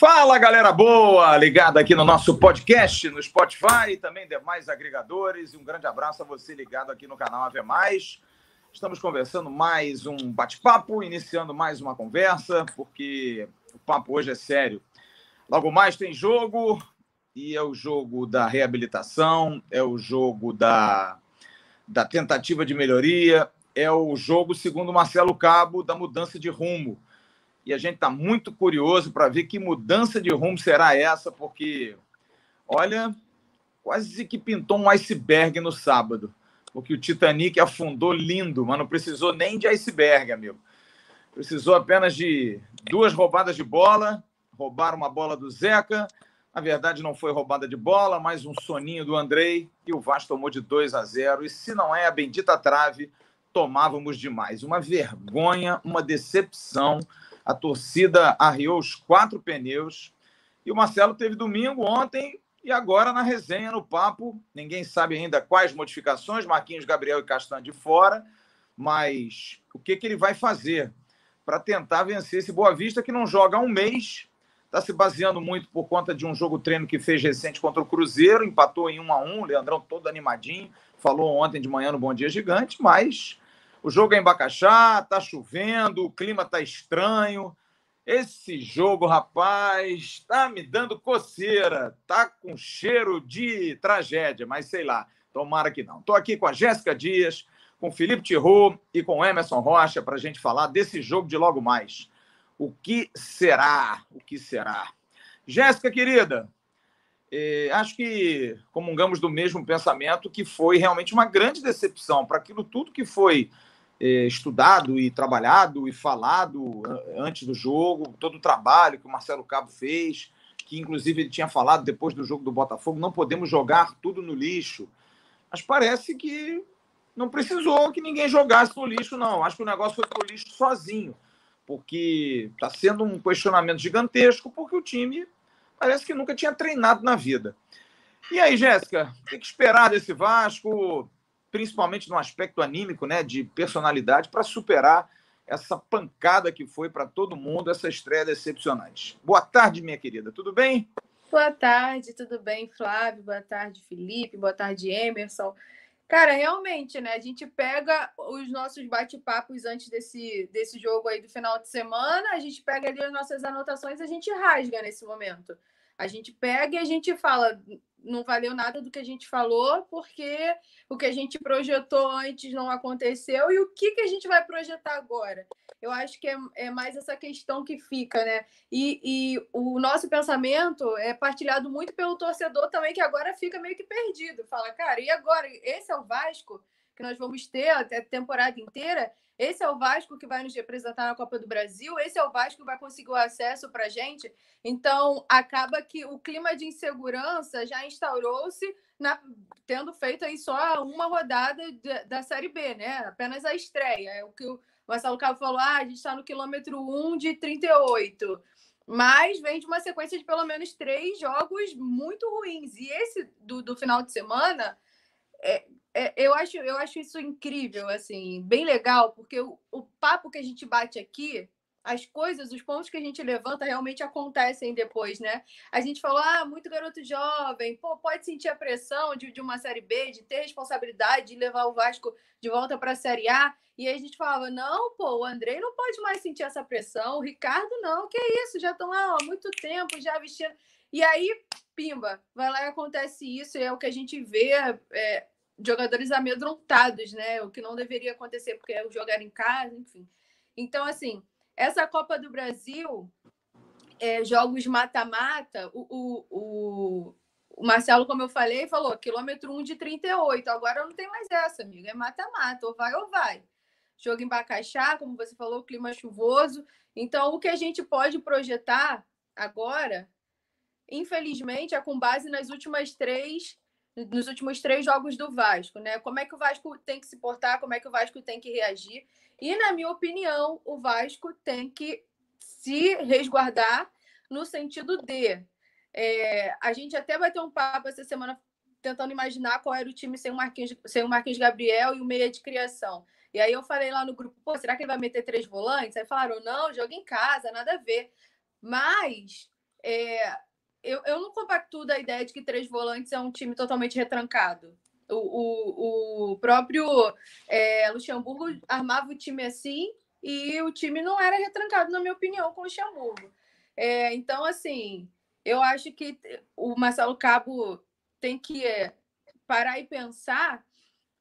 Fala, galera boa, ligada aqui no nosso podcast, no Spotify e também demais agregadores. E um grande abraço a você ligado aqui no canal Ave Mais. Estamos conversando mais um bate-papo, iniciando mais uma conversa, porque o papo hoje é sério. Logo mais tem jogo, e é o jogo da reabilitação, é o jogo da tentativa de melhoria, é o jogo, segundo Marcelo Cabo, da mudança de rumo. E a gente está muito curioso para ver que mudança de rumo será essa, porque, olha, quase que pintou um iceberg no sábado, porque o Titanic afundou lindo, mas não precisou nem de iceberg, amigo. Precisou apenas de 2 roubadas de bola, roubaram uma bola do Zeca, na verdade não foi roubada de bola, mas um soninho do Andrei, e o Vasco tomou de 2-0, e se não é a bendita trave, tomávamos demais. Uma vergonha, uma decepção. A torcida arriou os 4 pneus. E o Marcelo teve domingo ontem e agora na resenha, no papo. Ninguém sabe ainda quais modificações, Marquinhos, Gabriel e Castan de fora. Mas o que ele vai fazer para tentar vencer esse Boa Vista que não joga há um mês. Está se baseando muito por conta de um jogo-treino que fez recente contra o Cruzeiro. Empatou em 1-1, Leandrão todo animadinho. Falou ontem de manhã no Bom Dia Gigante, mas... o jogo é em Bacaxá, tá chovendo, o clima tá estranho. Esse jogo, rapaz, tá me dando coceira. Tá com cheiro de tragédia, mas sei lá, tomara que não. Tô aqui com a Jéssica Dias, com o Felipe Tirô e com o Emerson Rocha para a gente falar desse jogo de logo mais. O que será? O que será? Jéssica, querida, acho que comungamos do mesmo pensamento que foi realmente uma grande decepção para aquilo tudo que foi estudado e trabalhado e falado antes do jogo, todo o trabalho que o Marcelo Cabo fez, que inclusive ele tinha falado depois do jogo do Botafogo, não podemos jogar tudo no lixo. Mas parece que não precisou que ninguém jogasse no lixo, não. Acho que o negócio foi pro lixo sozinho, porque está sendo um questionamento gigantesco, porque o time parece que nunca tinha treinado na vida. E aí, Jéssica, o que esperar desse Vasco, principalmente no aspecto anímico, né, de personalidade, para superar essa pancada que foi para todo mundo, essa estreia decepcionante? Boa tarde, minha querida, tudo bem? Boa tarde, tudo bem, Flávio? Boa tarde, Felipe. Boa tarde, Emerson. Cara, realmente, né? A gente pega os nossos bate-papos antes desse jogo aí do final de semana, a gente pega ali as nossas anotações e a gente rasga nesse momento. A gente pega e a gente fala, não valeu nada do que a gente falou, porque o que a gente projetou antes não aconteceu, e o que a gente vai projetar agora? Eu acho que é mais essa questão que fica, né? E o nosso pensamento é partilhado muito pelo torcedor também, que agora fica meio que perdido. Fala, cara, e agora? Esse é o Vasco que nós vamos ter até a temporada inteira? Esse é o Vasco que vai nos representar na Copa do Brasil? Esse é o Vasco que vai conseguir o acesso para a gente? Então, acaba que o clima de insegurança já instaurou-se tendo feito aí só uma rodada da Série B, né? Apenas a estreia. É o que o Marcelo Cabo falou, a gente está no quilômetro 1 de 38. Mas vem de uma sequência de pelo menos 3 jogos muito ruins. E esse do final de semana, eu acho isso incrível, assim, bem legal, porque o papo que a gente bate aqui, as coisas, os pontos que a gente levanta realmente acontecem depois, né? A gente falou, muito garoto jovem, pode sentir a pressão de uma Série B, de ter responsabilidade, de levar o Vasco de volta para a Série A. E aí a gente falava, não, o Andrei não pode mais sentir essa pressão, o Ricardo não, que isso, já estão lá há muito tempo, já vestindo. E aí, pimba, vai lá e acontece isso, e é o que a gente vê, jogadores amedrontados, né? O que não deveria acontecer, porque é jogar em casa, enfim. Então, assim, essa Copa do Brasil, jogos mata-mata, o Marcelo, como eu falei, falou quilômetro 1 de 38. Agora não tem mais essa, amigo. É mata-mata, ou vai ou vai. Jogo em Bacaxá, como você falou, clima chuvoso. Então, o que a gente pode projetar agora, infelizmente, é com base nos últimos 3 jogos do Vasco, né? Como é que o Vasco tem que se portar, como é que o Vasco tem que reagir. E, na minha opinião, o Vasco tem que se resguardar no sentido de... a gente até vai ter um papo essa semana tentando imaginar qual era o time sem o Marquinhos Gabriel e o meia de criação. E aí eu falei lá no grupo, será que ele vai meter 3 volantes? Aí falaram, não, joga em casa, nada a ver. Mas eu não compactuo da ideia de que 3 volantes é um time totalmente retrancado. O próprio Luxemburgo armava o time assim e o time não era retrancado, na minha opinião, com o Luxemburgo. Então, assim, eu acho que o Marcelo Cabo tem que parar e pensar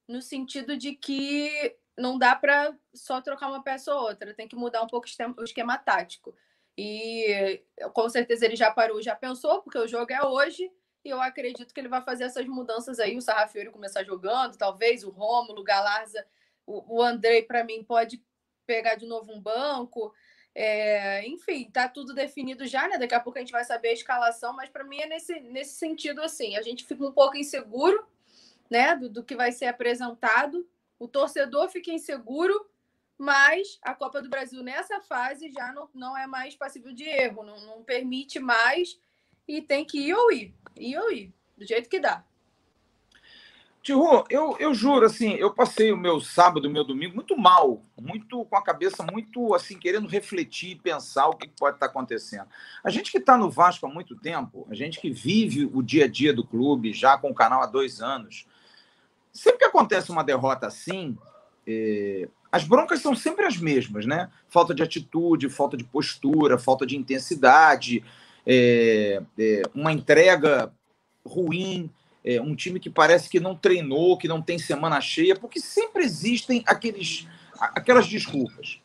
no sentido de que não dá para só trocar uma peça ou outra, tem que mudar um pouco o esquema tático. E com certeza ele já parou, já pensou, porque o jogo é hoje, e eu acredito que ele vai fazer essas mudanças aí, o Sarrafiori começar jogando, talvez o Rômulo, o Galarza, o Andrei, para mim, pode pegar de novo um banco. Enfim, tá tudo definido já, né? Daqui a pouco a gente vai saber a escalação, mas para mim é nesse sentido, assim, a gente fica um pouco inseguro, né, do que vai ser apresentado, o torcedor fica inseguro, mas a Copa do Brasil nessa fase já não é mais passível de erro, não permite mais e tem que ir ou ir, do jeito que dá. Tihu, eu juro, assim, eu passei o meu sábado, o meu domingo muito mal, muito com a cabeça muito, assim, querendo refletir, pensar o que pode estar acontecendo. A gente que está no Vasco há muito tempo, a gente que vive o dia a dia do clube, já com o canal há 2 anos, sempre que acontece uma derrota assim, as broncas são sempre as mesmas, né? Falta de atitude, falta de postura, falta de intensidade, uma entrega ruim, um time que parece que não treinou, que não tem semana cheia, porque sempre existem aquelas desculpas.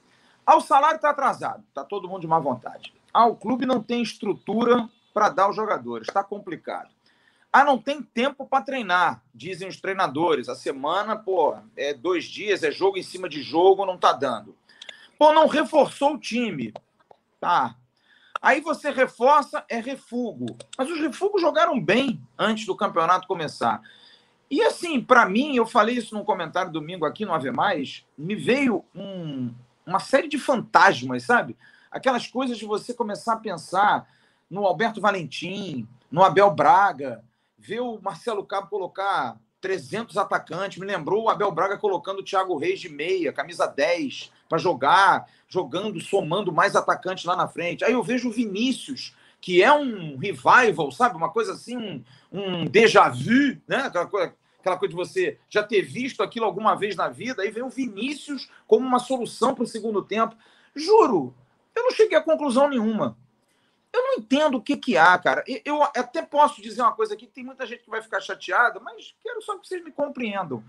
O salário está atrasado, está todo mundo de má vontade. O clube não tem estrutura para dar aos jogadores, está complicado. Não tem tempo para treinar, dizem os treinadores. A semana, 2 dias, é jogo em cima de jogo, não está dando. Não reforçou o time. Tá. Aí você reforça, refugo. Mas os refugos jogaram bem antes do campeonato começar. E assim, para mim, eu falei isso num comentário domingo aqui no Ave Mais, me veio uma série de fantasmas, sabe? Aquelas coisas de você começar a pensar no Alberto Valentim, no Abel Braga, ver o Marcelo Cabo colocar 300 atacantes, me lembrou o Abel Braga colocando o Thiago Reis de meia, camisa 10, para jogar, jogando, somando mais atacantes lá na frente. Aí eu vejo o Vinícius, que é um revival, sabe? Uma coisa assim, um déjà vu, né? Aquela coisa de você já ter visto aquilo alguma vez na vida. Aí vem o Vinícius como uma solução para o segundo tempo. Juro, eu não cheguei a conclusão nenhuma. Eu não entendo o que há, cara. Eu até posso dizer uma coisa aqui, que tem muita gente que vai ficar chateada, mas quero só que vocês me compreendam.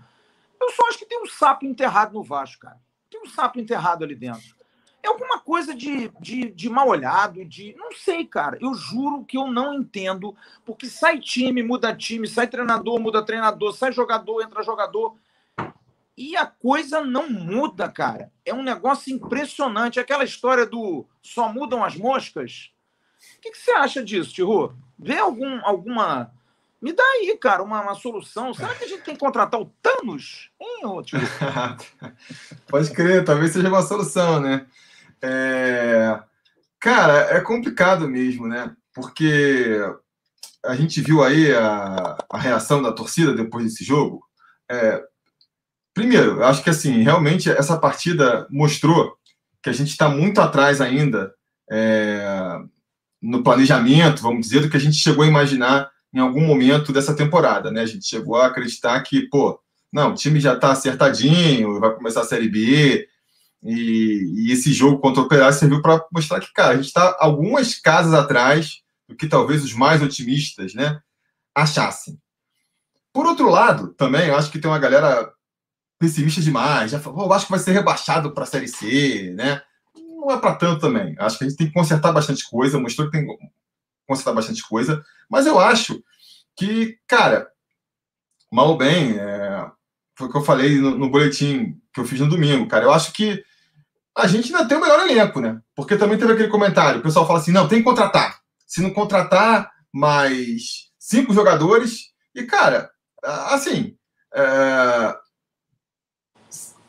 Eu só acho que tem um sapo enterrado no Vasco, cara. Tem um sapo enterrado ali dentro. É alguma coisa de mal olhado, não sei, cara. Eu juro que eu não entendo, porque sai time, sai treinador, muda treinador, sai jogador, entra jogador, e a coisa não muda, cara. É um negócio impressionante. Aquela história do só mudam as moscas. O que você acha disso, Tihu? Vê alguma... Me dá aí, cara, uma solução. Será que a gente tem que contratar o Thanos? Hein, Tihu? Pode crer, talvez seja uma solução, né? Cara, é complicado mesmo, né? Porque a gente viu aí a reação da torcida depois desse jogo. Primeiro, eu acho que assim, realmente essa partida mostrou que a gente está muito atrás ainda no planejamento, vamos dizer, do que a gente chegou a imaginar em algum momento dessa temporada, né? A gente chegou a acreditar que, não, o time já está acertadinho, vai começar a Série B, e esse jogo contra o Operário serviu para mostrar que, cara, a gente está algumas casas atrás do que talvez os mais otimistas, né, achassem. Por outro lado, também, eu acho que tem uma galera pessimista demais, já falou, acho que vai ser rebaixado para a Série C, né? Não é para tanto também. Acho que a gente tem que consertar bastante coisa, mostrou que tem que consertar bastante coisa, mas eu acho que, cara, mal ou bem, foi o que eu falei no boletim que eu fiz no domingo, cara. Eu acho que a gente ainda tem o melhor elenco, né? Porque também teve aquele comentário, o pessoal fala assim, não, tem que contratar. Se não contratar mais 5 jogadores, e, cara, assim,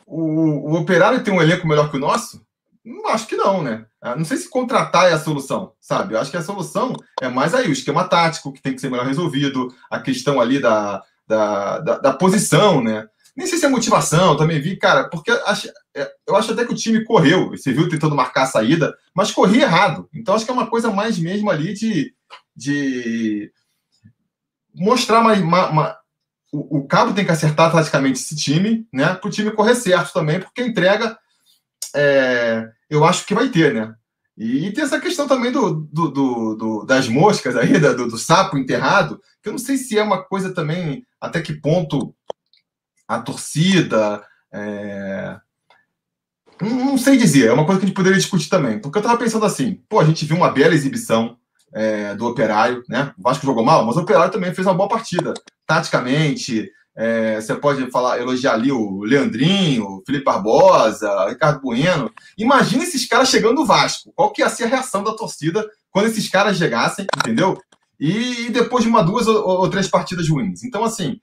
o Operário tem um elenco melhor que o nosso? Não acho que não, né? Não sei se contratar é a solução, sabe? Eu acho que a solução é mais aí, o esquema tático, que tem que ser melhor resolvido, a questão ali da posição, né? Nem sei se é motivação, também vi, cara, porque eu acho até que o time correu. Você viu tentando marcar a saída, mas corria errado. Então acho que é uma coisa mais mesmo ali de mostrar o Cabo tem que acertar taticamente esse time, né? Para o time correr certo também, porque a entrega eu acho que vai ter, né? E tem essa questão também das moscas aí, do sapo enterrado, que eu não sei se é uma coisa também, até que ponto a torcida. Não sei dizer, é uma coisa que a gente poderia discutir também. Porque eu estava pensando assim, a gente viu uma bela exibição do Operário, né? O Vasco jogou mal, mas o Operário também fez uma boa partida. Taticamente, você pode elogiar ali o Leandrinho, o Felipe Barbosa, o Ricardo Bueno. Imagina esses caras chegando no Vasco. Qual que ia ser a reação da torcida quando esses caras chegassem, entendeu? E depois de 2 ou 3 partidas ruins. Então, assim,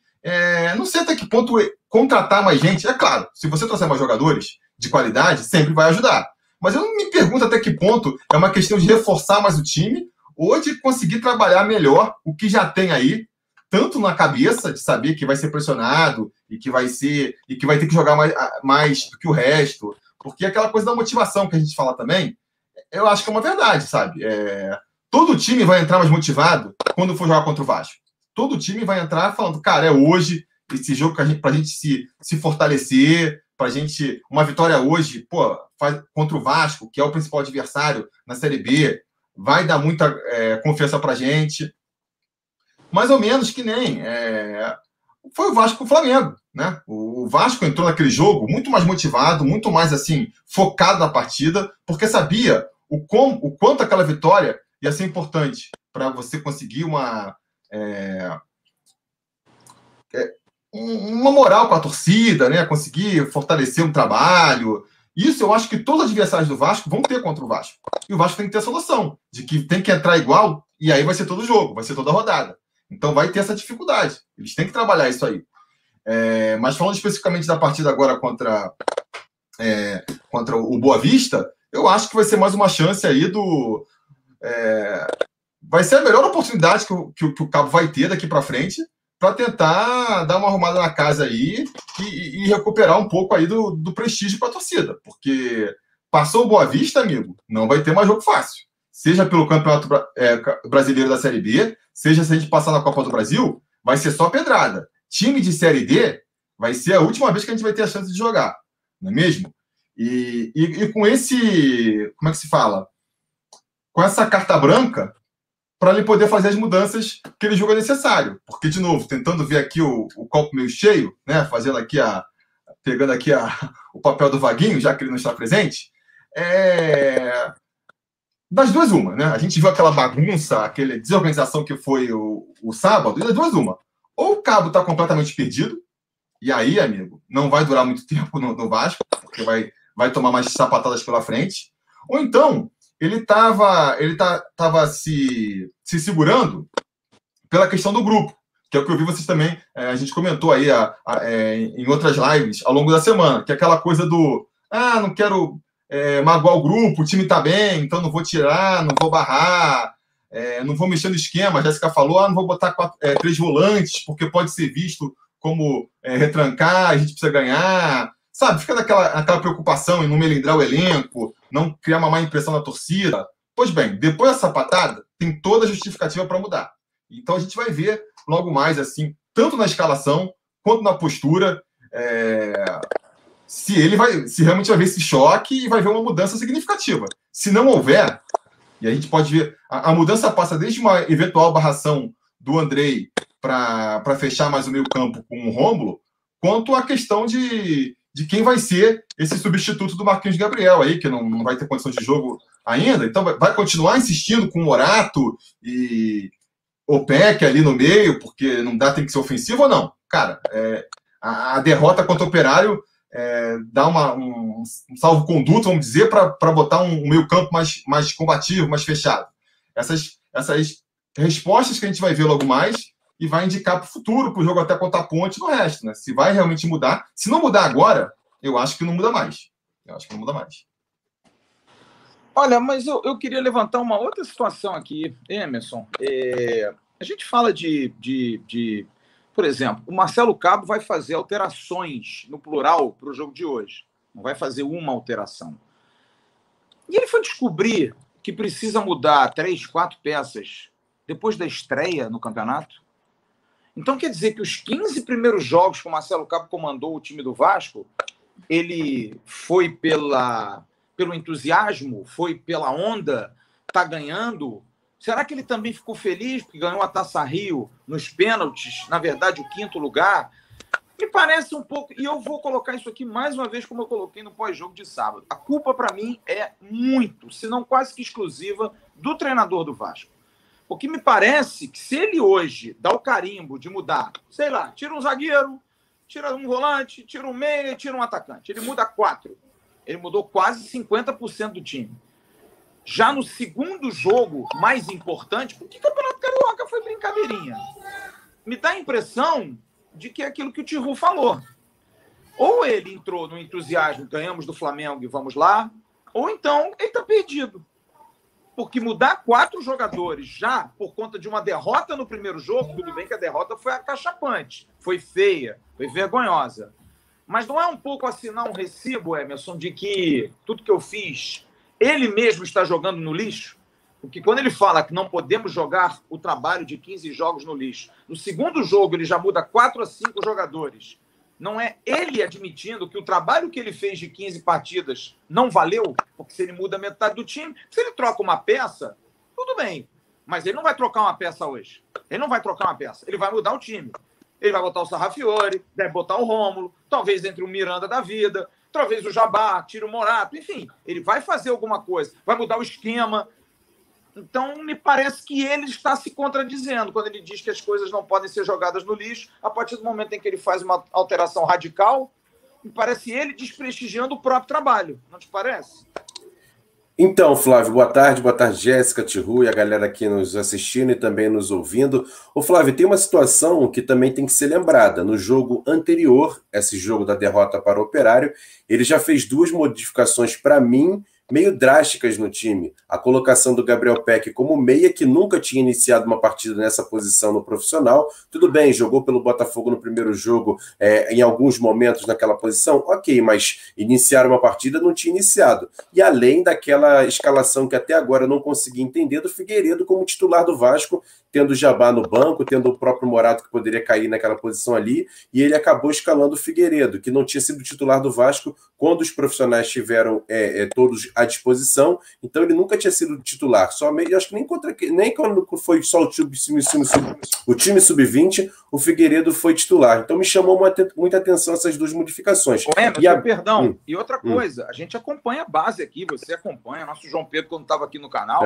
não sei até que ponto contratar mais gente. É claro, se você trouxer mais jogadores de qualidade, sempre vai ajudar. Mas eu não me pergunto até que ponto é uma questão de reforçar mais o time ou de conseguir trabalhar melhor o que já tem aí, tanto na cabeça de saber que vai ser pressionado e que vai ter que jogar mais do que o resto, porque aquela coisa da motivação que a gente fala também, eu acho que é uma verdade, sabe? Todo time vai entrar mais motivado quando for jogar contra o Vasco. Todo time vai entrar falando, cara, é hoje esse jogo pra gente se fortalecer, pra gente, uma vitória hoje, contra o Vasco, que é o principal adversário na Série B, vai dar muita confiança pra gente. Mais ou menos que nem foi o Vasco com o Flamengo, né? O Vasco entrou naquele jogo muito mais motivado, muito mais assim, focado na partida, porque sabia o quanto aquela vitória ia ser importante para você conseguir uma moral com a torcida, né? Conseguir fortalecer um trabalho. Isso eu acho que todos os adversários do Vasco vão ter contra o Vasco. E o Vasco tem que ter essa noção de que tem que entrar igual e aí vai ser todo jogo, vai ser toda rodada. Então vai ter essa dificuldade. Eles têm que trabalhar isso aí. Mas falando especificamente da partida agora contra o Boa Vista, eu acho que vai ser mais uma chance aí vai ser a melhor oportunidade que o Cabo vai ter daqui para frente para tentar dar uma arrumada na casa aí e recuperar um pouco aí do prestígio para a torcida. Porque passou o Boa Vista, amigo, não vai ter mais jogo fácil. Seja pelo Campeonato Brasileiro da Série B, seja se a gente passar na Copa do Brasil, vai ser só pedrada. Time de Série D vai ser a última vez que a gente vai ter a chance de jogar, não é mesmo? E com esse, como é que se fala? Com essa carta branca, para ele poder fazer as mudanças que ele julga necessário. Porque, de novo, tentando ver aqui o copo meio cheio, né? Fazendo aqui pegando aqui o papel do Vaguinho, já que ele não está presente, das duas, uma, né? A gente viu aquela bagunça, aquela desorganização que foi o sábado, e das duas, uma. Ou o Cabo está completamente perdido, e aí, amigo, não vai durar muito tempo no Vasco, porque vai tomar mais sapatadas pela frente. Ou então, ele estava se segurando pela questão do grupo, que é o que eu vi vocês também, a gente comentou aí em outras lives ao longo da semana, que é aquela coisa do, não quero magoar o grupo, o time tá bem, então não vou tirar, não vou barrar, não vou mexer no esquema. A Jéssica falou, não vou botar 3 volantes, porque pode ser visto como retrancar, a gente precisa ganhar, sabe? Fica naquela preocupação em não melindrar o elenco, não criar uma má impressão na torcida. Pois bem, depois dessa patada, tem toda a justificativa para mudar. Então a gente vai ver logo mais, assim, tanto na escalação quanto na postura, se realmente vai ver esse choque e vai ver uma mudança significativa. Se não houver, e a gente pode ver, a mudança passa desde uma eventual barração do Andrei para fechar mais o meio campo com o Rômulo, quanto a questão de quem vai ser esse substituto do Marquinhos Gabriel aí, que não vai ter condição de jogo ainda. Então vai continuar insistindo com o Morato e o Peck ali no meio, porque não dá, tem que ser ofensivo ou não? Cara, a derrota contra o Operário dá um salvo-conduto, vamos dizer, para botar um meio-campo mais combativo, mais fechado. Essas respostas que a gente vai ver logo mais e vai indicar para o futuro, para o jogo até contra a Ponte no resto, né? Se vai realmente mudar. Se não mudar agora, eu acho que não muda mais. Olha, mas eu queria levantar uma outra situação aqui, Emerson. A gente fala de por exemplo, o Marcelo Cabo vai fazer alterações no plural para o jogo de hoje. Não vai fazer uma alteração. E ele foi descobrir que precisa mudar 3, 4 peças depois da estreia no campeonato. Então quer dizer que os 15 primeiros jogos que o Marcelo Cabo comandou o time do Vasco, ele foi pelo entusiasmo, foi pela onda, está ganhando. Será que ele também ficou feliz porque ganhou a Taça Rio nos pênaltis, na verdade o 5º lugar? Me parece um pouco, e eu vou colocar isso aqui mais uma vez como eu coloquei no pós-jogo de sábado. A culpa para mim é muito, se não quase que exclusiva, do treinador do Vasco. Porque me parece que se ele hoje dá o carimbo de mudar, sei lá, tira um zagueiro, tira um volante, tira um meia, tira um atacante. Ele muda 4. Ele mudou quase 50% do time. Já no segundo jogo mais importante, porque o Campeonato Carioca foi brincadeirinha. Me dá a impressão de que é aquilo que o Tiru falou. Ou ele entrou no entusiasmo, ganhamos do Flamengo e vamos lá, ou então ele está perdido. Porque mudar 4 jogadores já por conta de uma derrota no primeiro jogo, tudo bem que a derrota foi acachapante, foi feia, foi vergonhosa. Mas não é um pouco assinar um recibo, Emerson, de que tudo que eu fiz, ele mesmo está jogando no lixo? Porque quando ele fala que não podemos jogar o trabalho de 15 jogos no lixo, no segundo jogo ele já muda 4 a 5 jogadores. Não é ele admitindo que o trabalho que ele fez de 15 partidas não valeu? Porque se ele muda metade do time, se ele troca uma peça, tudo bem. Mas ele não vai trocar uma peça hoje. Ele não vai trocar uma peça. Ele vai mudar o time. Ele vai botar o Sarrafiore, deve botar o Rômulo, talvez entre o Miranda da vida, talvez o Jabá, tira o Morato, enfim. Ele vai fazer alguma coisa, vai mudar o esquema. Então, me parece que ele está se contradizendo quando ele diz que as coisas não podem ser jogadas no lixo. A partir do momento em que ele faz uma alteração radical, me parece ele desprestigiando o próprio trabalho. Não te parece? Então, Flávio, boa tarde, Jéssica, Tiru e a galera aqui nos assistindo e também nos ouvindo. Ô, Flávio, tem uma situação que também tem que ser lembrada. No jogo anterior, esse jogo da derrota para o Operário, ele já fez 2 modificações para mim, meio drásticas no time. A colocação do Gabriel Peck como meia, que nunca tinha iniciado uma partida nessa posição no profissional. Tudo bem, jogou pelo Botafogo no primeiro jogo, em alguns momentos naquela posição, ok, mas iniciar uma partida não tinha iniciado. E além daquela escalação que até agora eu não consegui entender do Figueiredo como titular do Vasco, tendo o Jabá no banco, tendo o próprio Morato que poderia cair naquela posição ali, e ele acabou escalando o Figueiredo, que não tinha sido titular do Vasco quando os profissionais tiveram todos à disposição, então ele nunca tinha sido titular, somente, acho que nem quando foi só o time sub-20, o Figueiredo foi titular, então me chamou muita atenção essas 2 modificações. Perdão, e outra coisa, a gente acompanha a base aqui, você acompanha, nosso João Pedro, quando estava aqui no canal,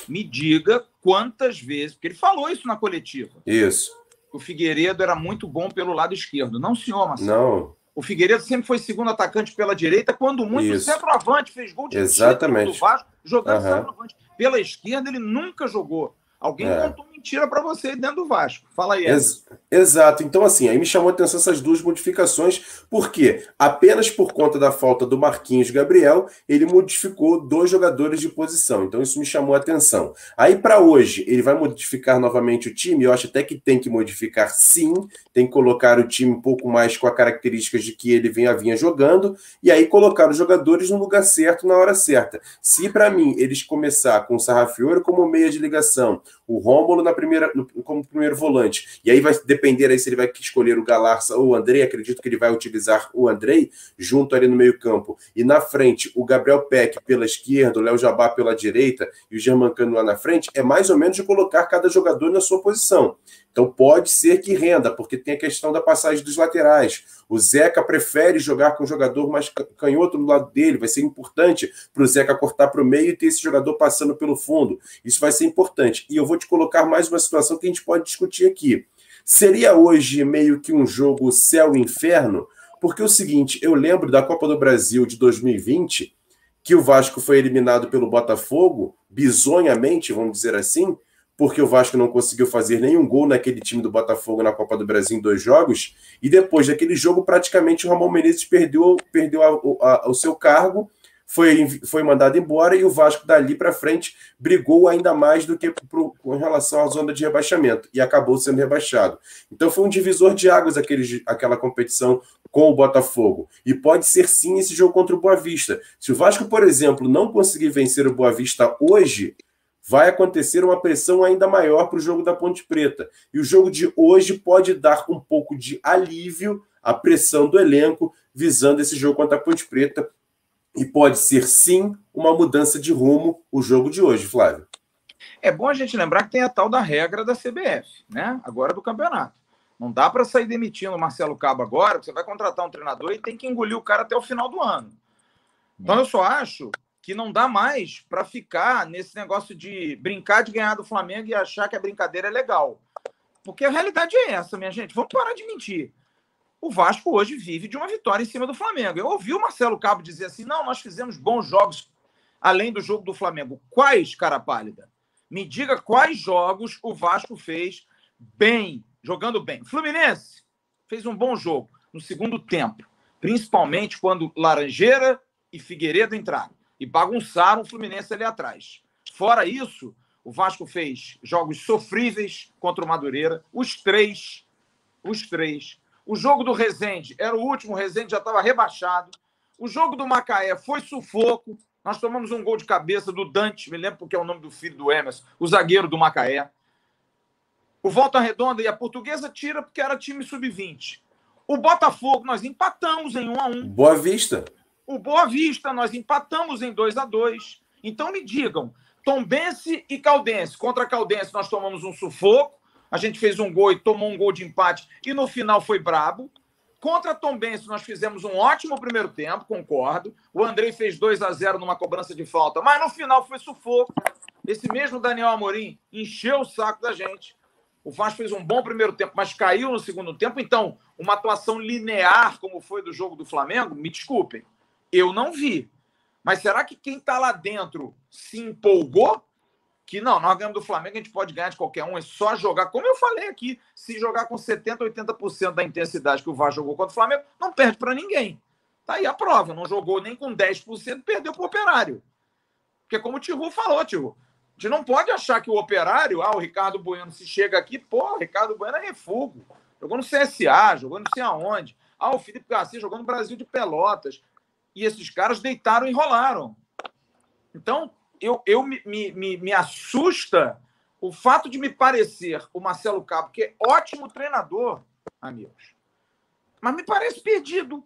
me diga quantas vezes, porque ele falou isso na coletiva. Isso. O Figueiredo era muito bom pelo lado esquerdo. Não, senhor, Marcelo. Não. O Figueiredo sempre foi segundo atacante pela direita, quando muito centroavante, fez gol de exatamente do Vasco, jogando centroavante. Pela esquerda, ele nunca jogou. Alguém contou mentira para você dentro do Vasco. Fala aí. Exato. Então, assim, aí me chamou a atenção essas 2 modificações, porque apenas por conta da falta do Marquinhos Gabriel, ele modificou 2 jogadores de posição. Então, isso me chamou a atenção. Aí, para hoje, ele vai modificar novamente o time. Eu acho até que tem que modificar, sim. Tem que colocar o time um pouco mais com as características de que ele vinha jogando, e aí colocar os jogadores no lugar certo, na hora certa. Se, para mim, eles começar com o Sarrafiore como meia de ligação, o Rômulo como primeiro volante, e aí vai depender aí se ele vai escolher o Galarça ou o Andrei, acredito que ele vai utilizar o Andrei junto ali no meio campo, e na frente o Gabriel Peck pela esquerda, o Léo Jabá pela direita e o Germancano lá na frente, é mais ou menos de colocar cada jogador na sua posição. Então pode ser que renda, porque tem a questão da passagem dos laterais. O Zeca prefere jogar com um jogador mais canhoto do lado dele, vai ser importante para o Zeca cortar para o meio e ter esse jogador passando pelo fundo. Isso vai ser importante. E eu vou te colocar mais uma situação que a gente pode discutir aqui. Seria hoje meio que um jogo céu e inferno? Porque é o seguinte, eu lembro da Copa do Brasil de 2020, que o Vasco foi eliminado pelo Botafogo, bizonhamente, vamos dizer assim, porque o Vasco não conseguiu fazer nenhum gol naquele time do Botafogo na Copa do Brasil em 2 jogos, e depois daquele jogo, praticamente o Ramon Menezes perdeu o seu cargo, foi mandado embora e o Vasco dali para frente brigou ainda mais do que com relação à zona de rebaixamento e acabou sendo rebaixado. Então foi um divisor de águas aquela competição com o Botafogo. E pode ser sim esse jogo contra o Boa Vista. Se o Vasco, por exemplo, não conseguir vencer o Boa Vista hoje, vai acontecer uma pressão ainda maior para o jogo da Ponte Preta. E o jogo de hoje pode dar um pouco de alívio à pressão do elenco visando esse jogo contra a Ponte Preta. E pode ser, sim, uma mudança de rumo o jogo de hoje, Flávio. É bom a gente lembrar que tem a tal da regra da CBF, né? Agora do campeonato. Não dá para sair demitindo o Marcelo Cabo agora, porque você vai contratar um treinador e tem que engolir o cara até o final do ano. Então eu só acho que não dá mais para ficar nesse negócio de brincar de ganhar do Flamengo e achar que a brincadeira é legal. Porque a realidade é essa, minha gente. Vamos parar de mentir. O Vasco hoje vive de uma vitória em cima do Flamengo. Eu ouvi o Marcelo Cabo dizer assim, não, nós fizemos bons jogos além do jogo do Flamengo. Quais, cara pálida? Me diga quais jogos o Vasco fez bem, jogando bem. O Fluminense fez um bom jogo no segundo tempo, principalmente quando Laranjeira e Figueiredo entraram e bagunçaram o Fluminense ali atrás. Fora isso, o Vasco fez jogos sofríveis contra o Madureira, os três. O jogo do Resende era o último, o Resende já estava rebaixado. O jogo do Macaé foi sufoco. Nós tomamos um gol de cabeça do Dante, me lembro porque é o nome do filho do Emerson, o zagueiro do Macaé. O Volta Redonda e a Portuguesa tira porque era time sub-20. O Botafogo, nós empatamos em 1-1. Boa Vista. O Boa Vista, nós empatamos em 2-2. Então me digam, Tombense e Caldense. Contra a Caldense nós tomamos um sufoco. A gente fez um gol e tomou um gol de empate e no final foi brabo. Contra a Tombense nós fizemos um ótimo primeiro tempo, concordo. O Andrei fez 2-0 numa cobrança de falta, mas no final foi sufoco. Esse mesmo Daniel Amorim encheu o saco da gente. O Vasco fez um bom primeiro tempo, mas caiu no segundo tempo. Então, uma atuação linear como foi do jogo do Flamengo, me desculpem, eu não vi. Mas será que quem está lá dentro se empolgou? Que não, nós ganhamos do Flamengo, a gente pode ganhar de qualquer um, é só jogar. Como eu falei aqui, se jogar com 70%, 80% da intensidade que o Vasco jogou contra o Flamengo, não perde para ninguém. Tá aí a prova, não jogou nem com 10%, perdeu para o Operário. Porque como o Tiru falou, Tiru, a gente não pode achar que o Operário, o Ricardo Bueno, se chega aqui, o Ricardo Bueno é refugo. Jogou no CSA, jogou não sei aonde. O Felipe Garcia jogou no Brasil de Pelotas. E esses caras deitaram e enrolaram. Então, me assusta o fato de me parecer o Marcelo Cabo, que é ótimo treinador, amigos, mas me parece perdido.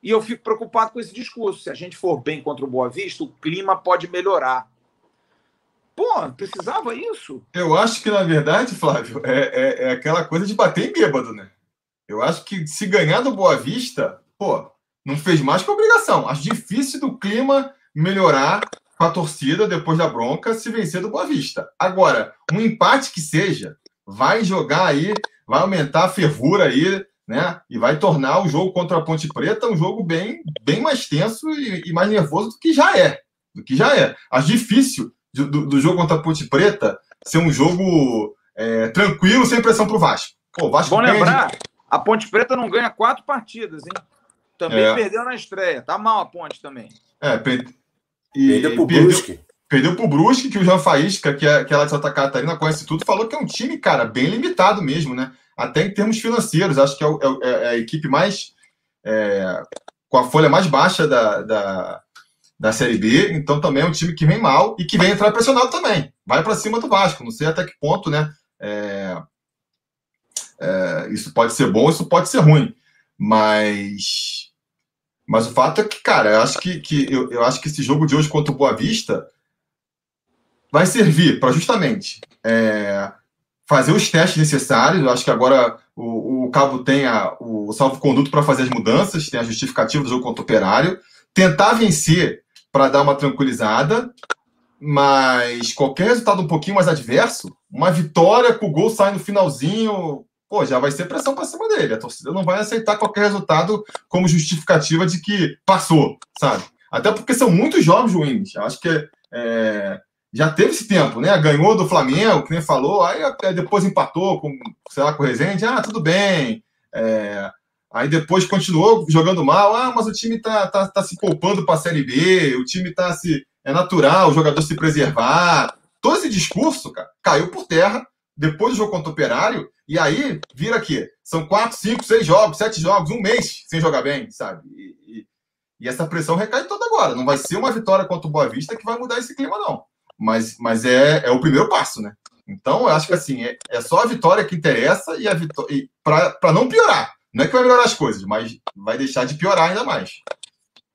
E eu fico preocupado com esse discurso. Se a gente for bem contra o Boa Vista, o clima pode melhorar. Precisava isso? Eu acho que, na verdade, Flávio, é aquela coisa de bater em bêbado, né? Eu acho que se ganhar do Boa Vista, não fez mais que obrigação. Acho difícil do clima melhorar com a torcida depois da bronca se vencer do Boa Vista. Agora, um empate que seja, vai jogar aí, vai aumentar a fervura aí, né? E vai tornar o jogo contra a Ponte Preta um jogo bem mais tenso e mais nervoso do que já é. Acho difícil do jogo contra a Ponte Preta ser um jogo tranquilo, sem pressão para o Vasco. O Vasco bom lembrar, a Ponte Preta não ganha 4 partidas, hein? Também perdeu na estreia. Tá mal a Ponte também. Perdeu pro Brusque. Perdeu pro Brusque, que o Jean Faísca, que é lá de Santa Catarina, conhece tudo, falou que é um time, cara, bem limitado mesmo, né? Até em termos financeiros. Acho que é a equipe mais... com a folha mais baixa da Série B. Então também é um time que vem mal e que vem entrar pressionado também. Vai para cima do Vasco. Não sei até que ponto, né? Isso pode ser bom, isso pode ser ruim. Mas o fato é que, cara, eu acho que esse jogo de hoje contra o Boa Vista vai servir para justamente fazer os testes necessários. Eu acho que agora o Cabo tem o salvo-conduto para fazer as mudanças, tem a justificativa do jogo contra o Operário, tentar vencer para dar uma tranquilizada, mas qualquer resultado um pouquinho mais adverso, uma vitória com o gol saindo no finalzinho... já vai ser pressão para cima dele. A torcida não vai aceitar qualquer resultado como justificativa de que passou, sabe? Até porque são muitos jogos ruins. Eu acho que já teve esse tempo, né? Ganhou do Flamengo, que nem falou, aí depois empatou com o Resende. Tudo bem. Aí depois continuou jogando mal. Mas o time tá se poupando para a Série B, o time é natural o jogador se preservar. Todo esse discurso, cara, caiu por terra depois do jogo contra o Operário, e aí vira aqui. São 4, 5, 6 jogos, 7 jogos, um mês sem jogar bem, sabe? E essa pressão recai toda agora. Não vai ser uma vitória contra o Boa Vista que vai mudar esse clima, não. Mas é o primeiro passo, né? Então, eu acho que assim, é só a vitória que interessa e para não piorar. Não é que vai melhorar as coisas, mas vai deixar de piorar ainda mais.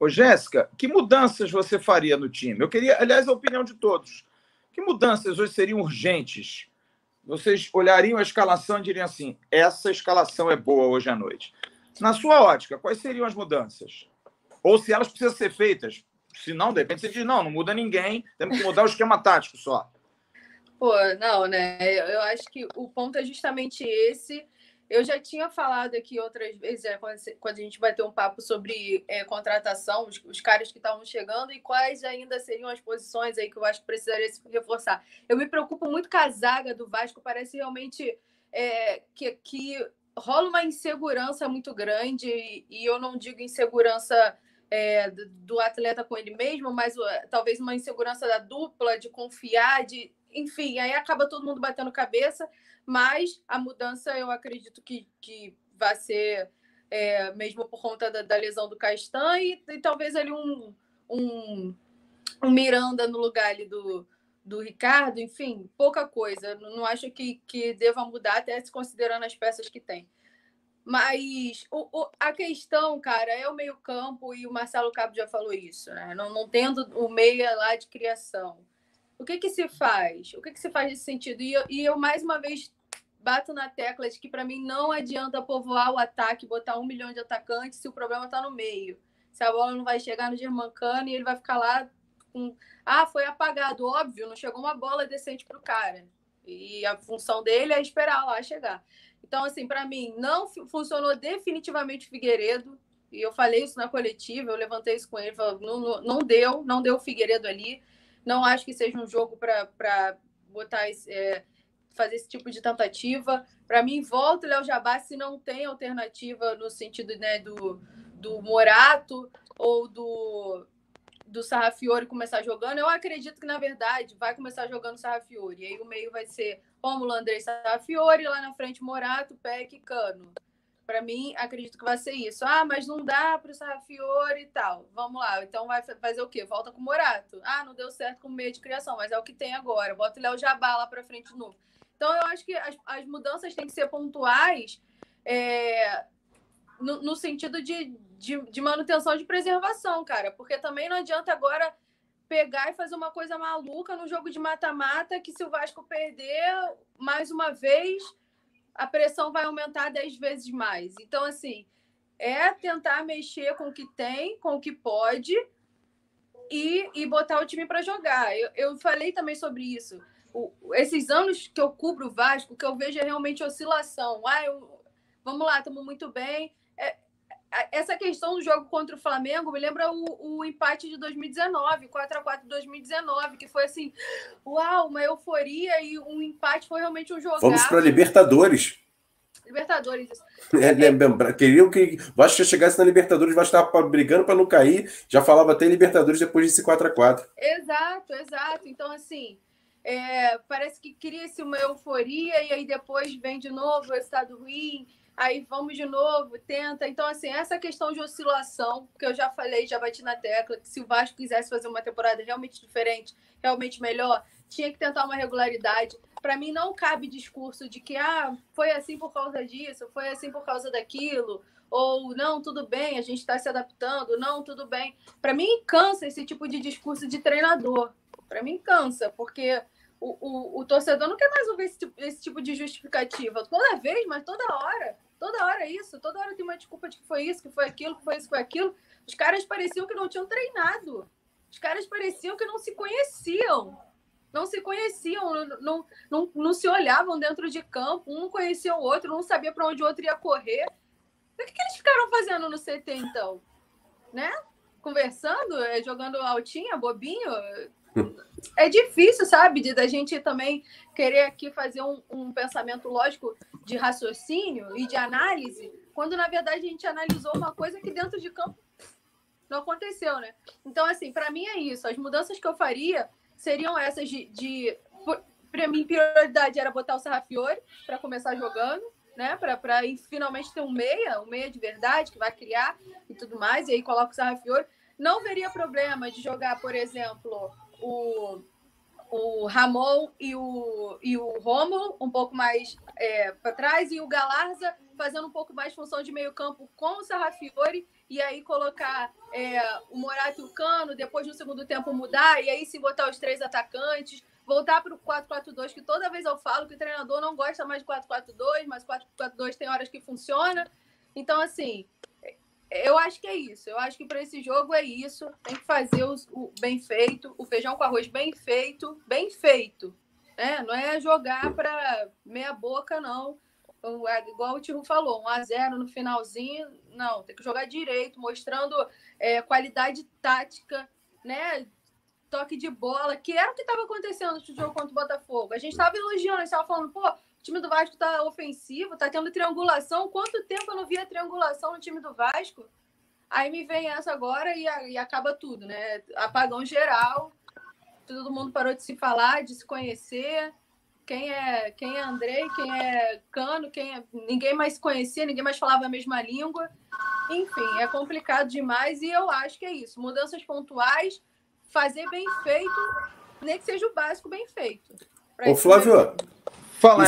Ô, Jéssica, que mudanças você faria no time? Eu queria, aliás, a opinião de todos. Que mudanças hoje seriam urgentes? Vocês olhariam a escalação e diriam assim, essa escalação é boa hoje à noite. Na sua ótica, quais seriam as mudanças? Ou se elas precisam ser feitas. Se não, de repente você diz, não muda ninguém, temos que mudar o esquema tático só. Pô, não, né? Eu acho que o ponto é justamente esse. Eu já tinha falado aqui outras vezes, quando a gente bateu um papo sobre contratação, os caras que estavam chegando e quais ainda seriam as posições aí que eu acho que precisaria se reforçar. Eu me preocupo muito com a zaga do Vasco, parece realmente que rola uma insegurança muito grande, e eu não digo insegurança do atleta com ele mesmo, mas talvez uma insegurança da dupla, de confiar, enfim, aí acaba todo mundo batendo cabeça, mas a mudança eu acredito que vai ser mesmo por conta da lesão do Castan e talvez ali um Miranda no lugar ali do Ricardo, enfim, pouca coisa. Não acho que deva mudar, até se considerando as peças que tem. Mas a questão, cara, é o meio-campo, e o Marcelo Cabo já falou isso, né? Não tendo o meia lá de criação. O que se faz? O que se faz nesse sentido? E eu, mais uma vez, bato na tecla de que, para mim, não adianta povoar o ataque, botar 1 milhão de atacantes se o problema está no meio. Se a bola não vai chegar no Germancano e ele vai ficar lá com... foi apagado. Óbvio, não chegou uma bola decente para o cara. E a função dele é esperar lá chegar. Então, assim, para mim, não funcionou definitivamente o Figueiredo. E eu falei isso na coletiva, eu levantei isso com ele, falei, não deu o Figueiredo ali. Não acho que seja um jogo para botar fazer esse tipo de tentativa. Para mim, volta o Léo Jabá se não tem alternativa no sentido, né, do Morato ou do Sarrafiori começar jogando. Eu acredito que, na verdade, vai começar jogando o Sarrafiori. E aí o meio vai ser Rômulo, Andrei, Sarrafiori, lá na frente Morato, Peck e Cano. Para mim, acredito que vai ser isso. Mas não dá para o Sarrafiori e tal. Vamos lá, então vai fazer o quê? Volta com o Morato. Não deu certo com o meio de criação, mas é o que tem agora. Bota o Léo Jabá lá para frente de novo. Então, eu acho que as mudanças têm que ser pontuais no sentido de manutenção de preservação, cara. Porque também não adianta agora pegar e fazer uma coisa maluca no jogo de mata-mata, que se o Vasco perder mais uma vez, a pressão vai aumentar 10 vezes mais. Então, assim, tentar mexer com o que tem, com o que pode e botar o time para jogar. Eu falei também sobre isso. Esses anos que eu cubro o Vasco, o que eu vejo é realmente oscilação. Vamos lá, estamos muito bem. Essa questão do jogo contra o Flamengo me lembra o empate de 2019, 4-4 de 2019, que foi assim, uma euforia, e um empate foi realmente um jogaço. Vamos para Libertadores. Queriam que o Vasco chegasse na Libertadores, o Vasco estava brigando para não cair, já falava até Libertadores depois desse 4-4. Exato. Então, assim, parece que cria-se uma euforia e aí depois vem de novo o resultado ruim, aí vamos de novo, tenta. Então, assim, essa questão de oscilação, que eu já falei, já bati na tecla, que se o Vasco quisesse fazer uma temporada realmente diferente, realmente melhor, tinha que tentar uma regularidade. Para mim, não cabe discurso de que foi assim por causa disso, foi assim por causa daquilo, ou não, tudo bem, a gente está se adaptando, não, tudo bem. Para mim, cansa esse tipo de discurso de treinador. Para mim, cansa, porque o torcedor não quer mais ouvir esse tipo de justificativa. Toda vez, mas toda hora é isso, toda hora tem uma desculpa de que foi isso, que foi aquilo, que foi isso, que foi aquilo. Os caras pareciam que não tinham treinado. Os caras pareciam que não se conheciam. Não se olhavam dentro de campo, um não conhecia o outro, não sabia para onde o outro ia correr. O que eles ficaram fazendo no CT, então? Né? Conversando, jogando altinha, bobinho? É difícil, sabe, da gente também querer aqui fazer um pensamento lógico de raciocínio e de análise, quando na verdade a gente analisou uma coisa que dentro de campo não aconteceu, né? Então, assim, para mim é isso. As mudanças que eu faria seriam essas para mim, prioridade era botar o Sarrafiori para começar jogando, né? Para finalmente ter um meia de verdade, que vai criar e tudo mais, e aí coloca o Sarrafiori. Não veria problema de jogar, por exemplo, o Ramon e o Rômulo um pouco mais para trás, e o Galarza fazendo um pouco mais função de meio campo com o Sarrafiori, e aí colocar o Morato e o Cano, depois no segundo tempo mudar, e aí sim botar os 3 atacantes, voltar para o 4-4-2, que toda vez eu falo que o treinador não gosta mais de 4-4-2, mas 4-4-2 tem horas que funciona. Então, assim, eu acho que é isso. Eu acho que para esse jogo é isso. Tem que fazer o bem feito, o feijão com arroz bem feito, né? Não é jogar para meia boca, não. Igual o Tiro falou, 1-0 no finalzinho. Não, tem que jogar direito, mostrando qualidade tática, né? Toque de bola, que era o que estava acontecendo no jogo contra o Botafogo. A gente estava elogiando, a gente estava falando, pô, o time do Vasco está ofensivo, está tendo triangulação. Quanto tempo eu não via triangulação no time do Vasco? Aí me vem essa agora e acaba tudo, né? Apagão geral, todo mundo parou de se falar, de se conhecer. Quem é Andrei, quem é Cano, ninguém mais se conhecia, ninguém mais falava a mesma língua. Enfim, é complicado demais e eu acho que é isso. Mudanças pontuais, fazer bem feito, nem que seja o básico bem feito. Ô, Flávio, fala,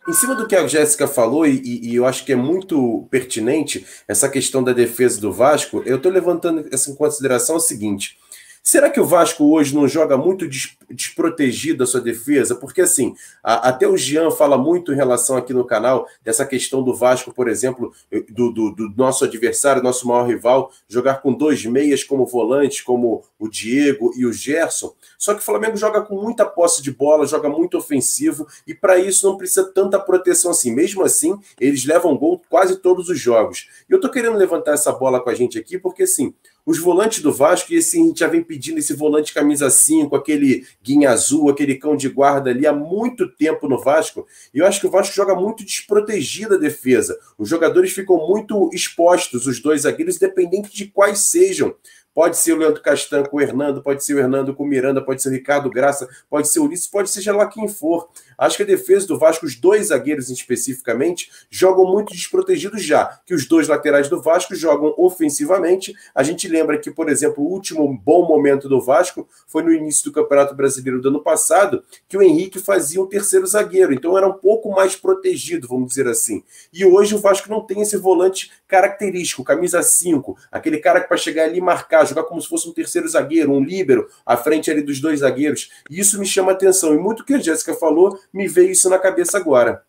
em cima do que a Jéssica falou, e eu acho que é muito pertinente essa questão da defesa do Vasco, eu estou levantando essa em consideração o seguinte: será que o Vasco hoje não joga muito desprotegido a sua defesa? Porque, assim, até o Jean fala muito em relação aqui no canal dessa questão do Vasco, por exemplo, do nosso adversário, nosso maior rival, jogar com 2 meias como volantes, como o Diego e o Gerson. Só que o Flamengo joga com muita posse de bola, joga muito ofensivo, e para isso não precisa tanta proteção assim. Mesmo assim, eles levam gol quase todos os jogos. E eu tô querendo levantar essa bola com a gente aqui, porque, assim, os volantes do Vasco, e assim, a gente já vem pedindo esse volante camisa 5, aquele guinha azul, aquele cão de guarda ali há muito tempo no Vasco, e eu acho que o Vasco joga muito desprotegido a defesa. Os jogadores ficam muito expostos, os 2 zagueiros, independente de quais sejam. Pode ser o Leandro Castan com o Hernando, pode ser o Hernando com o Miranda, pode ser o Ricardo Graça, pode ser o Ulisses, pode ser lá quem for. Acho que a defesa do Vasco, os 2 zagueiros especificamente, jogam muito desprotegidos já, que os 2 laterais do Vasco jogam ofensivamente. A gente lembra que, por exemplo, o último bom momento do Vasco foi no início do Campeonato Brasileiro do ano passado, que o Henrique fazia um 3º zagueiro, então era um pouco mais protegido, vamos dizer assim. E hoje o Vasco não tem esse volante característico, camisa 5, aquele cara que para chegar ali e marcar, jogar como se fosse um 3º zagueiro, um líbero, à frente ali dos 2 zagueiros. E isso me chama a atenção. E muito que a Jéssica falou, me veio isso na cabeça agora.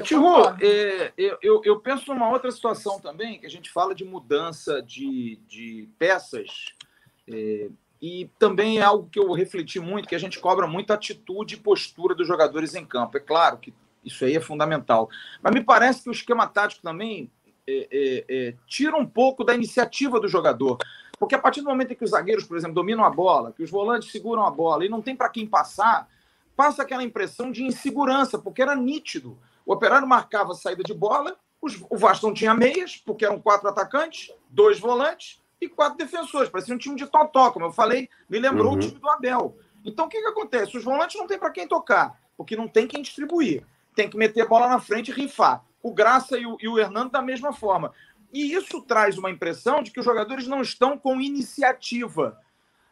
Tiru, eu penso numa outra situação também, que a gente fala de mudança de peças, e também é algo que eu refleti muito, que a gente cobra muito a atitude e postura dos jogadores em campo. É claro que isso aí é fundamental. Mas me parece que o esquema tático também tira um pouco da iniciativa do jogador. Porque a partir do momento em que os zagueiros, por exemplo, dominam a bola, que os volantes seguram a bola e não tem para quem passar, passa aquela impressão de insegurança, porque era nítido. O Operário marcava a saída de bola, o Vasco não tinha meias, porque eram 4 atacantes, 2 volantes e 4 defensores. Parecia um time de totó, como eu falei, me lembrou o time do Abel. Então, o que acontece? Os volantes não tem para quem tocar, porque não tem quem distribuir. Tem que meter a bola na frente e rifar. O Graça e o Hernando da mesma forma. E isso traz uma impressão de que os jogadores não estão com iniciativa.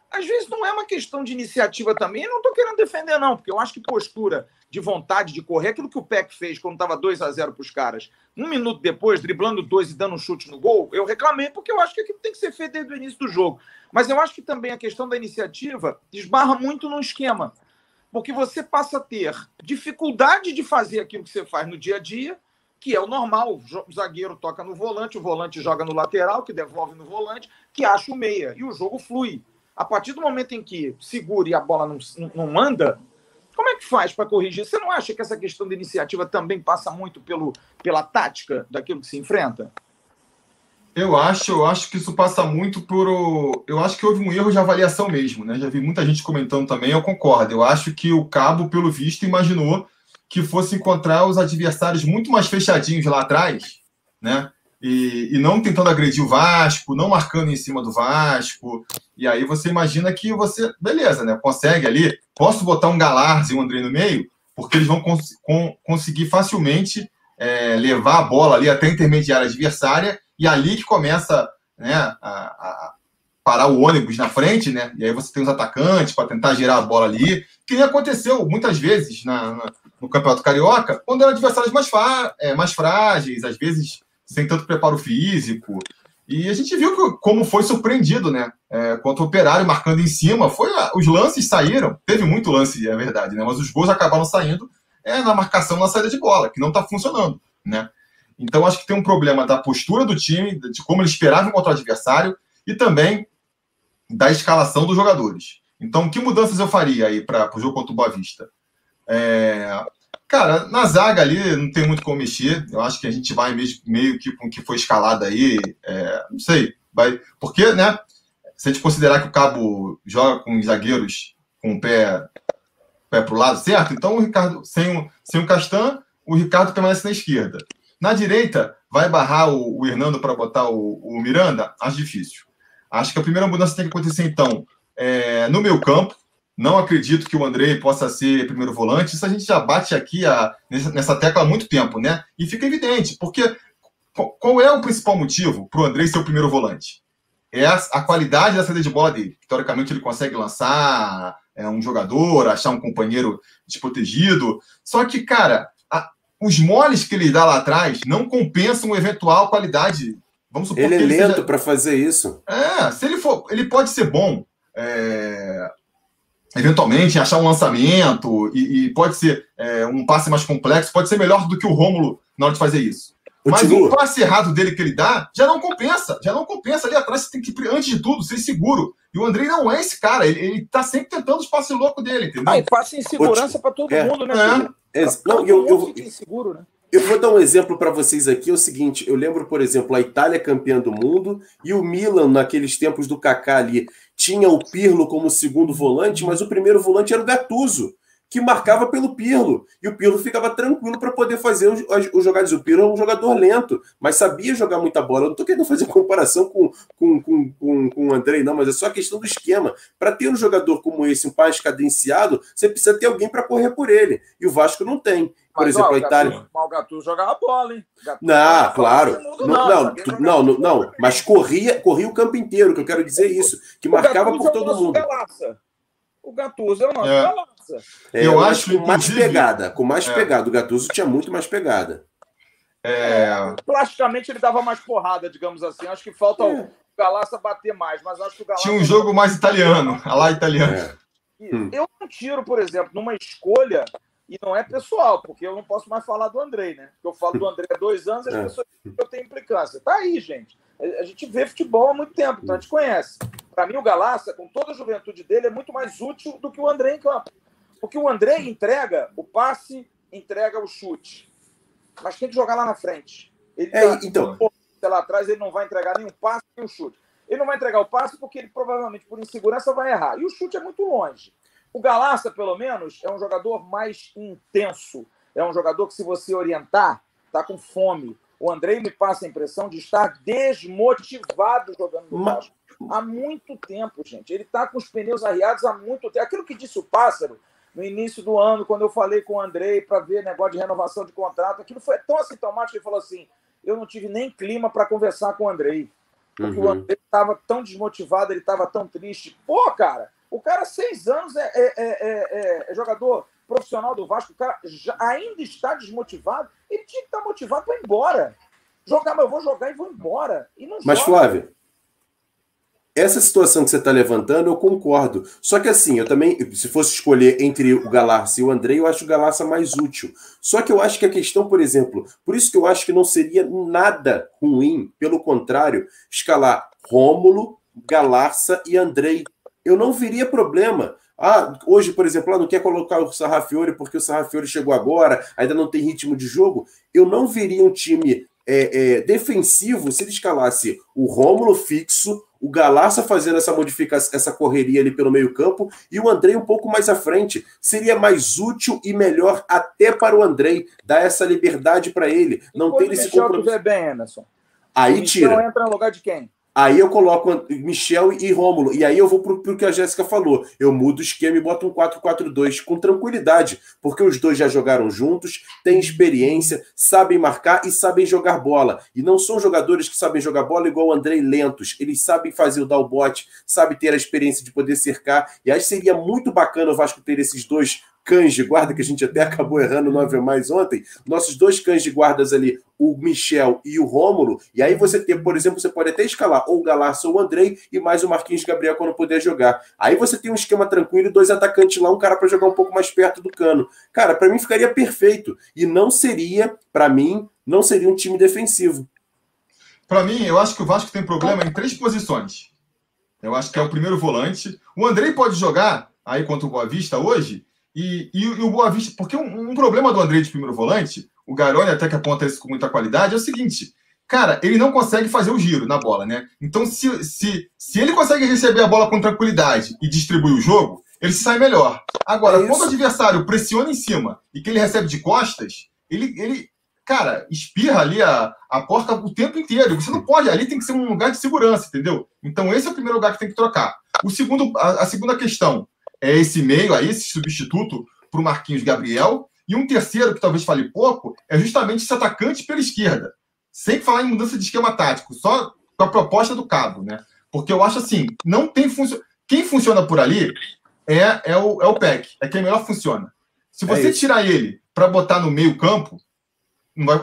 Às vezes não é uma questão de iniciativa também, eu não estou querendo defender não, porque eu acho que postura de vontade de correr, aquilo que o Peck fez quando estava 2-0 para os caras, 1 minuto depois, driblando 2 e dando um chute no gol, eu reclamei porque eu acho que aquilo tem que ser feito desde o início do jogo. Mas eu acho que também a questão da iniciativa esbarra muito no esquema, porque você passa a ter dificuldade de fazer aquilo que você faz no dia a dia, que é o normal, o zagueiro toca no volante, o volante joga no lateral, que devolve no volante, que acha o meia, e o jogo flui. A partir do momento em que segura e a bola não anda, como é que faz para corrigir? Você não acha que essa questão de iniciativa também passa muito pela tática daquilo que se enfrenta? Eu acho que isso passa muito por... Eu acho que houve um erro de avaliação mesmo, né? Já vi muita gente comentando também, eu concordo. Eu acho que o Cabo, pelo visto, imaginou que fosse encontrar os adversários muito mais fechadinhos lá atrás, né? E não tentando agredir o Vasco, não marcando em cima do Vasco. E aí você imagina que você, beleza, né? Consegue ali, posso botar um Galarza e um Andrei no meio, porque eles vão conseguir facilmente levar a bola ali até a intermediária adversária, e ali que começa, né, a parar o ônibus na frente, né? E aí você tem os atacantes para tentar girar a bola ali, que nem aconteceu muitas vezes no Campeonato Carioca, quando eram adversários mais frágeis, às vezes sem tanto preparo físico. E a gente viu como foi surpreendido, né? Contra o Operário, marcando em cima. Os lances saíram. Teve muito lance, é verdade, né? Mas os gols acabaram saindo na marcação, na saída de bola, que não está funcionando, né? Então, acho que tem um problema da postura do time, de como ele esperava contra o adversário, e também da escalação dos jogadores. Então, que mudanças eu faria aí para o jogo contra o Boa Vista? Cara, na zaga ali não tem muito como mexer. Eu acho que a gente vai meio que com o que foi escalado aí. Não sei. Porque, né? Se a gente considerar que o Cabo joga com os zagueiros com o pé para o lado, certo? Então o Ricardo, sem o Castan, o Ricardo permanece na esquerda. Na direita, vai barrar o Hernando para botar o Miranda? Acho difícil. Acho que a primeira mudança tem que acontecer, então, no meio campo. Não acredito que o Andrei possa ser primeiro volante. Isso a gente já bate aqui nessa tecla há muito tempo, né? E fica evidente, porque qual é o principal motivo para o Andrei ser o primeiro volante? É a qualidade da saída de bola dele. Teoricamente, ele consegue lançar um jogador, achar um companheiro desprotegido. Só que, cara, os moles que ele dá lá atrás não compensam eventual qualidade. Vamos supor ele que é lento para fazer isso. Se ele for, ele pode ser bom. Eventualmente, achar um lançamento, e pode ser um passe mais complexo, pode ser melhor do que o Rômulo na hora de fazer isso. Mas o passe errado dele que ele dá já não compensa. Ali atrás você tem que, antes de tudo, ser seguro. E o Andrei não é esse cara. Ele tá sempre tentando os passes loucos dele, entendeu? E passe em segurança para todo mundo, né? Inseguro, né? Eu vou dar um exemplo para vocês aqui, é o seguinte, eu lembro, por exemplo, a Itália campeã do mundo e o Milan, naqueles tempos do Kaká ali, tinha o Pirlo como segundo volante, mas o primeiro volante era o Gattuso, que marcava pelo Pirlo, e o Pirlo ficava tranquilo para poder fazer os jogadas. O Pirlo é um jogador lento, mas sabia jogar muita bola. Eu não estou querendo fazer comparação com o Andrei, não, mas é só a questão do esquema. Para ter um jogador como esse, um mais cadenciado, você precisa ter alguém para correr por ele, e o Vasco não tem. Por exemplo, a Itália... O Gattuso jogava bola, hein? Não, claro. Não. Mas corria o campo inteiro, que eu quero dizer isso. Que marcava por todo mundo. O Gattuso é o nosso Galarza. Eu acho que com mais pegada. Com mais pegada. O Gattuso tinha muito mais pegada. Plasticamente ele dava mais porrada, digamos assim. Acho que falta o Galarza bater mais, mas acho que o Galarza... Tinha um jogo mais italiano. A lá italiano. Eu não tiro, por exemplo, numa escolha... E não é pessoal, porque eu não posso mais falar do Andrei, né? Porque eu falo do Andrei há 2 anos e as pessoas dizem que eu tenho implicância. Tá aí, gente. A gente vê futebol há muito tempo, então a gente conhece. Para mim, o Galarza, com toda a juventude dele, é muito mais útil do que o Andrei em campo. Porque o Andrei entrega o passe, entrega o chute. Mas tem que jogar lá na frente. Ele lá atrás, ele não vai entregar nem o passe nem o chute. Ele não vai entregar o passe porque ele provavelmente, por insegurança, vai errar. E o chute é muito longe. O Galarza, pelo menos, é um jogador mais intenso. É um jogador que, se você orientar, está com fome. O Andrei me passa a impressão de estar desmotivado jogando no Vasco. Há muito tempo, gente. Ele está com os pneus arriados há muito tempo. Aquilo que disse o Pássaro no início do ano, quando eu falei com o Andrei para ver negócio de renovação de contrato, aquilo foi tão assintomático que ele falou assim, eu não tive nem clima para conversar com o Andrei. Porque o Andrei estava tão desmotivado, ele estava tão triste. Pô, cara... O cara, 6 anos, é jogador profissional do Vasco. O cara ainda está desmotivado. Ele tinha que estar motivado para ir embora. Mas eu vou jogar e vou embora. E não mas, Flávio, essa situação que você está levantando, eu concordo. Só que assim, eu também, se fosse escolher entre o Galarza e o Andrei, eu acho o Galarza mais útil. Só que eu acho que a questão, por exemplo, por isso que eu acho que não seria nada ruim, pelo contrário, escalar Rômulo, Galarza e Andrei. Eu não viria problema. Hoje, por exemplo, não quer colocar o Sarrafiori porque o Sarrafiori chegou agora, ainda não tem ritmo de jogo. Eu não viria um time defensivo se ele escalasse o Rômulo fixo, o Galassa fazendo essa modificação, essa correria ali pelo meio-campo, e o Andrei um pouco mais à frente. Seria mais útil e melhor até para o Andrei, dar essa liberdade para ele, não ter esse compromisso. Michel bem, Emerson. Aí Michel tira. entra no lugar de quem? Aí eu coloco Michel e Rômulo. E aí eu vou pro que a Jéssica falou. Eu mudo o esquema e boto um 4-4-2 com tranquilidade. Porque os dois já jogaram juntos, têm experiência, sabem marcar e sabem jogar bola. E não são jogadores que sabem jogar bola igual o Andrei lentos. Eles sabem fazer o dar o bote, sabem ter a experiência de poder cercar. E aí seria muito bacana o Vasco ter esses dois cães de guarda, que a gente até acabou errando 9 ontem, nossos dois cães de guardas ali, o Michel e o Rômulo, e aí você tem, por exemplo, você pode até escalar ou o Galassa ou o Andrei, e mais o Marquinhos Gabriel quando puder jogar. Aí você tem um esquema tranquilo, 2 atacantes lá, um cara para jogar um pouco mais perto do cano. Cara, para mim ficaria perfeito, e não seria, para mim, não seria um time defensivo. Para mim, eu acho que o Vasco tem problema em 3 posições. Eu acho que é o primeiro volante. O Andrei pode jogar aí contra o Boa Vista hoje, e o Boa Vista, porque um problema do Andrei de primeiro volante, o Garoni até que aponta isso com muita qualidade, é o seguinte, cara, ele não consegue fazer o giro na bola, né? Então, se ele consegue receber a bola com tranquilidade e distribuir o jogo, ele se sai melhor. Agora, quando o adversário pressiona em cima e que ele recebe de costas, ele cara, espirra ali a porta o tempo inteiro. Você não pode, ali tem que ser um lugar de segurança, entendeu? Então, esse é o primeiro lugar que tem que trocar. A segunda questão é esse meio aí, esse substituto para o Marquinhos Gabriel. E um terceiro, que talvez fale pouco, é justamente esse atacante pela esquerda. Sem falar em mudança de esquema tático, só com a proposta do Cabo, né? Porque eu acho assim, não tem função. Quem funciona por ali é o PEC, é quem melhor funciona. Se você tirar ele para botar no meio campo,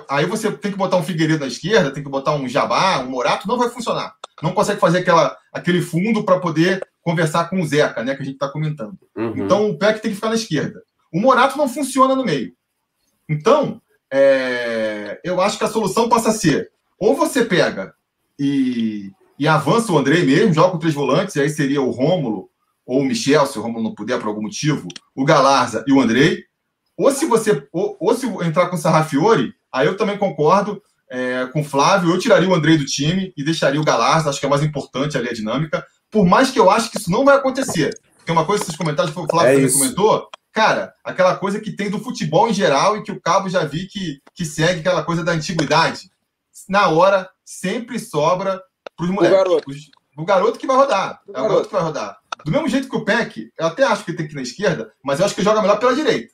aí você tem que botar um Figueiredo na esquerda, tem que botar um Jabá, um Morato, não vai funcionar. Não consegue fazer aquele fundo para poder conversar com o Zeca, né, que a gente está comentando. Uhum. Então o PEC tem que ficar na esquerda. O Morato não funciona no meio. Então, eu acho que a solução passa a ser, ou você pega e avança o Andrei mesmo, joga com 3 volantes, e aí seria o Rômulo ou o Michel, se o Rômulo não puder por algum motivo, o Galarza e o Andrei. Ou se entrar com o Sarrafiori, aí eu também concordo com o Flávio, eu tiraria o Andrei do time e deixaria o Galarza, acho que é mais importante ali a dinâmica, por mais que eu acho que isso não vai acontecer. Porque uma coisa que esses comentários que o Flávio também comentou, cara, aquela coisa que tem do futebol em geral e que o Cabo já vi que segue aquela coisa da antiguidade. Na hora, sempre sobra para os moleques. O garoto que vai rodar. É o garoto que vai rodar. Do mesmo jeito que o Peck, eu até acho que ele tem que ir na esquerda, mas eu acho que ele joga melhor pela direita.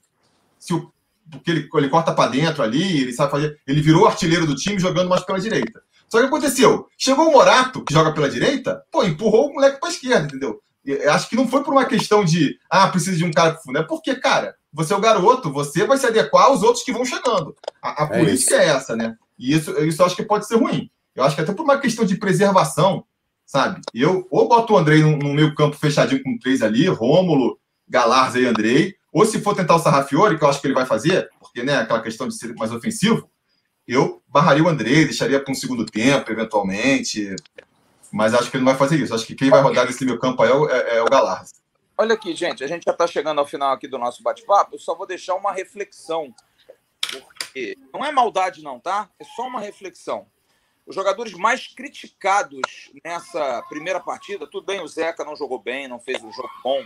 Porque ele corta para dentro ali, ele sabe fazer. Ele virou artilheiro do time jogando mais pela direita. Só que aconteceu? Chegou o Morato, que joga pela direita, empurrou o moleque para a esquerda, entendeu? Eu acho que não foi por uma questão de precisa de um cara pro fundo. É porque, cara, você é o garoto, você vai se adequar aos outros que vão chegando. A política é essa, né? E isso eu acho que pode ser ruim. Eu acho que até por uma questão de preservação, sabe? Eu ou boto o Andrei no meio campo fechadinho com 3 ali, Rômulo, Galarza e Andrei, ou se for tentar o Sarrafiori, que eu acho que ele vai fazer, porque, né, aquela questão de ser mais ofensivo, eu barraria o Andrei, deixaria para um segundo tempo, eventualmente, mas acho que ele não vai fazer isso. Acho que quem vai rodar nesse meio campo aí é o Galarza. Olha aqui, gente, a gente já está chegando ao final aqui do nosso bate-papo, eu só vou deixar uma reflexão, porque não é maldade não, tá? É só uma reflexão. Os jogadores mais criticados nessa primeira partida, tudo bem, o Zeca não jogou bem, não fez um jogo bom.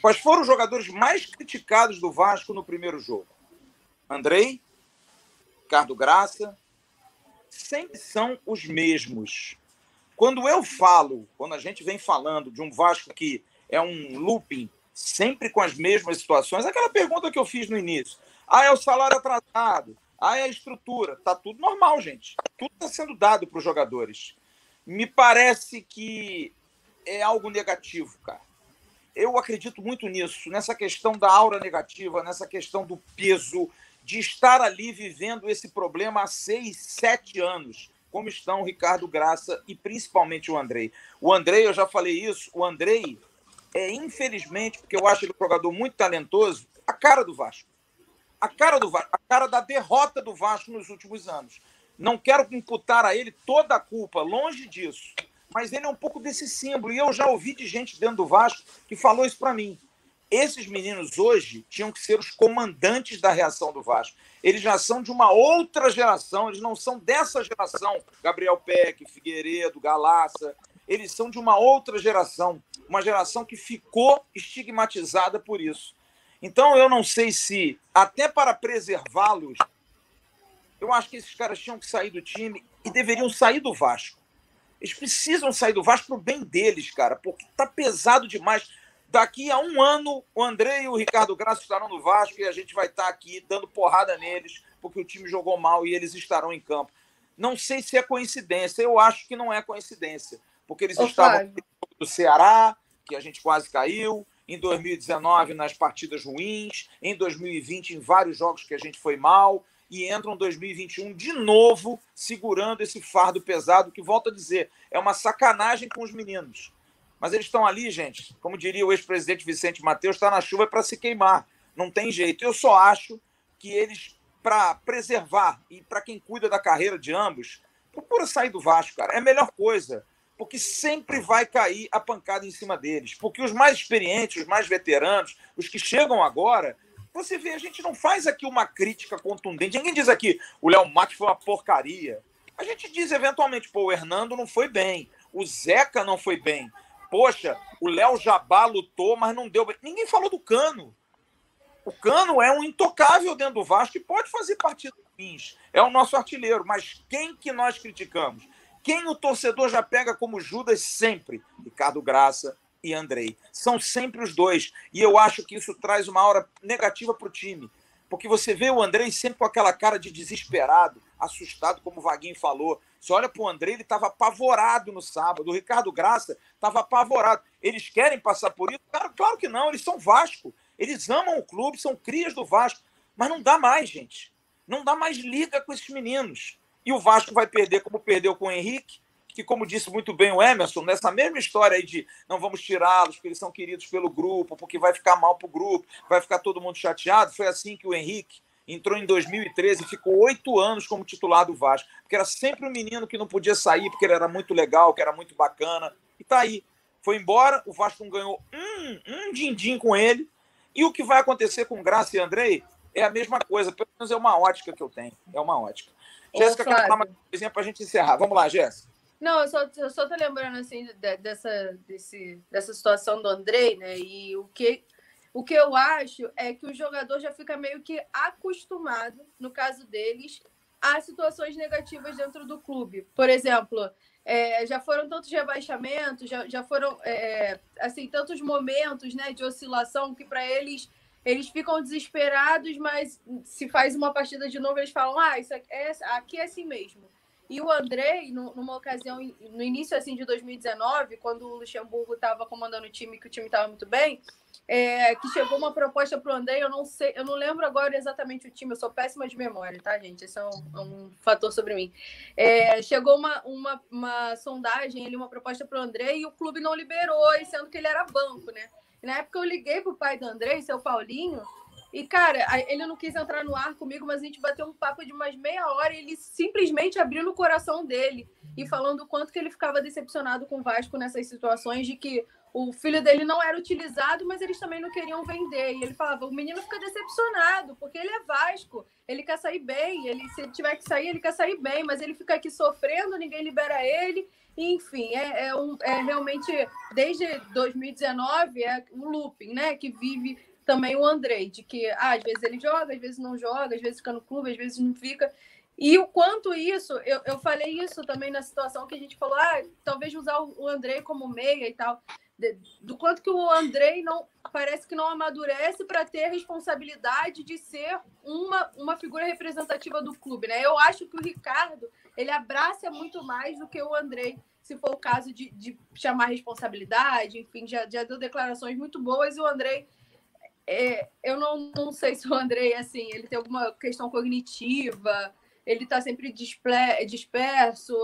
Quais foram os jogadores mais criticados do Vasco no primeiro jogo? Andrei, Ricardo Graça, sempre são os mesmos. Quando a gente vem falando de um Vasco que é um looping, sempre com as mesmas situações, aquela pergunta que eu fiz no início. É o salário atrasado, é a estrutura. Tá tudo normal, gente. Tudo está sendo dado para os jogadores. Me parece que é algo negativo, cara. Eu acredito muito nisso, nessa questão da aura negativa, nessa questão do peso, de estar ali vivendo esse problema há 6, 7 anos, como estão o Ricardo Graça e principalmente o Andrei. O Andrei, eu já falei isso, o Andrei infelizmente, porque eu acho ele um jogador muito talentoso, a cara do Vasco. A cara do Vasco, a cara da derrota do Vasco nos últimos anos. Não quero imputar a ele toda a culpa, longe disso. Mas ele é um pouco desse símbolo. E eu já ouvi de gente dentro do Vasco que falou isso para mim. Esses meninos hoje tinham que ser os comandantes da reação do Vasco. Eles já são de uma outra geração, eles não são dessa geração. Gabriel Peck, Figueiredo, Galassa. eles são de uma outra geração, uma geração que ficou estigmatizada por isso. Então, eu não sei se, até para preservá-los, eu acho que esses caras tinham que sair do time e deveriam sair do Vasco. Eles precisam sair do Vasco pro bem deles, cara, porque tá pesado demais. Daqui a 1 ano, o André e o Ricardo Graça estarão no Vasco e a gente vai estar aqui dando porrada neles, porque o time jogou mal e eles estarão em campo. Não sei se é coincidência, eu acho que não é coincidência, porque eles estavam no Ceará, que a gente quase caiu, em 2019 nas partidas ruins, em 2020 em vários jogos que a gente foi mal, e entram em 2021 de novo segurando esse fardo pesado, que, volto a dizer, é uma sacanagem com os meninos. Mas eles estão ali, gente, como diria o ex-presidente Vicente Mateus, está na chuva para se queimar, não tem jeito. Eu só acho que eles, para preservar e para quem cuida da carreira de ambos, procura sair do Vasco, cara, é a melhor coisa, porque sempre vai cair a pancada em cima deles, porque os mais experientes, os mais veteranos, os que chegam agora, você vê, a gente não faz aqui uma crítica contundente, ninguém diz aqui, o Léo Matos foi uma porcaria, a gente diz eventualmente, pô, o Hernando não foi bem, o Zeca não foi bem, poxa, o Léo Jabá lutou, mas não deu bem, ninguém falou do Cano. O Cano é um intocável dentro do Vasco e pode fazer partidas ruins. É o nosso artilheiro. Mas quem que nós criticamos? Quem o torcedor já pega como Judas sempre? Ricardo Graça e Andrei. São sempre os dois. E eu acho que isso traz uma aura negativa para o time. Porque você vê o Andrei sempre com aquela cara de desesperado, assustado, como o Vaguinho falou. Você olha para o Andrei, ele estava apavorado no sábado. O Ricardo Graça estava apavorado. Eles querem passar por isso? Claro que não. Eles são Vasco. Eles amam o clube, são crias do Vasco. Mas não dá mais, gente. Não dá mais liga com esses meninos. E o Vasco vai perder como perdeu com o Henrique, que, como disse muito bem o Emerson, nessa mesma história aí de não vamos tirá-los, porque eles são queridos pelo grupo, porque vai ficar mal para o grupo, vai ficar todo mundo chateado. Foi assim que o Henrique entrou em 2013 e ficou 8 anos como titular do Vasco. Porque era sempre um menino que não podia sair, porque ele era muito legal, que era muito bacana. E tá aí. Foi embora, o Vasco não ganhou um din-din com ele. E o que vai acontecer com Graça e Andrei é a mesma coisa. Pelo menos é uma ótica que eu tenho. É uma ótica. Jéssica, quer falar uma coisinha para a gente encerrar? Vamos lá, Jéssica. Não, eu só tô lembrando assim, dessa situação do Andrei, né? E o que eu acho é que o jogador já fica meio que acostumado, no caso deles, a situações negativas dentro do clube. Por exemplo, já foram tantos rebaixamentos, já foram assim, tantos momentos, né, de oscilação que para eles ficam desesperados, mas se faz uma partida de novo, eles falam, isso aqui é assim mesmo. E o Andrei, numa ocasião, no início assim, de 2019, quando o Luxemburgo estava comandando o time, que o time estava muito bem, que chegou uma proposta para o Andrei, eu não lembro agora exatamente o time, eu sou péssima de memória, tá, gente? Esse é um fator sobre mim. Chegou uma sondagem, uma proposta para o Andrei, e o clube não liberou, sendo que ele era banco, né? E na época eu liguei pro pai do Andrei, seu Paulinho, e, cara, ele não quis entrar no ar comigo, mas a gente bateu um papo de umas meia hora e ele simplesmente abriu no coração dele e falando o quanto que ele ficava decepcionado com o Vasco nessas situações de que o filho dele não era utilizado, mas eles também não queriam vender. E ele falava, o menino fica decepcionado, porque ele é Vasco, ele quer sair bem, se ele tiver que sair, ele quer sair bem, mas ele fica aqui sofrendo, ninguém libera ele. Enfim, realmente, desde 2019, é um looping, né, que vive também o Andrei, de que às vezes ele joga, às vezes não joga, às vezes fica no clube, às vezes não fica. E o quanto isso, eu falei isso também na situação que a gente falou, talvez usar o Andrei como meia e tal, do quanto que o Andrei parece que não amadurece para ter a responsabilidade de ser uma figura representativa do clube, né? Eu acho que o Ricardo, ele abraça muito mais do que o Andrei, se for o caso de chamar responsabilidade, enfim, já deu declarações muito boas, e o Andrei, eu não sei se o Andrei, assim, ele tem alguma questão cognitiva, ele está sempre disperso,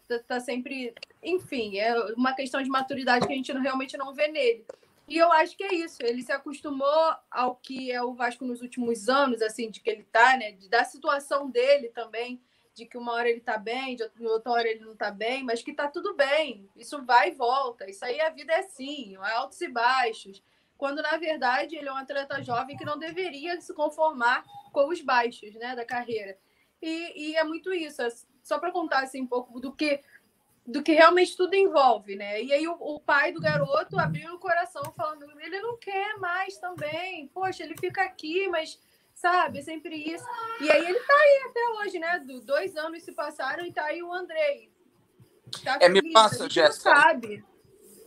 está sempre... Enfim, é uma questão de maturidade que a gente realmente não vê nele. E eu acho que é isso, ele se acostumou ao que é o Vasco nos últimos anos, assim, de que ele está, né, da situação dele também, de que uma hora ele está bem, de outra hora ele não está bem, mas que está tudo bem, isso vai e volta, isso aí a vida é assim, altos e baixos, quando, na verdade, ele é um atleta jovem que não deveria se conformar com os baixos, né, da carreira. E é muito isso. Só para contar assim, um pouco do que do que realmente tudo envolve, né? E aí o pai do garoto abriu o coração falando, ele não quer mais também, poxa, ele fica aqui, mas, sabe, é sempre isso. E aí ele tá aí até hoje, né? 2 anos se passaram e tá aí o Andrei. Tá me feliz, passa, Jéssica. Sabe.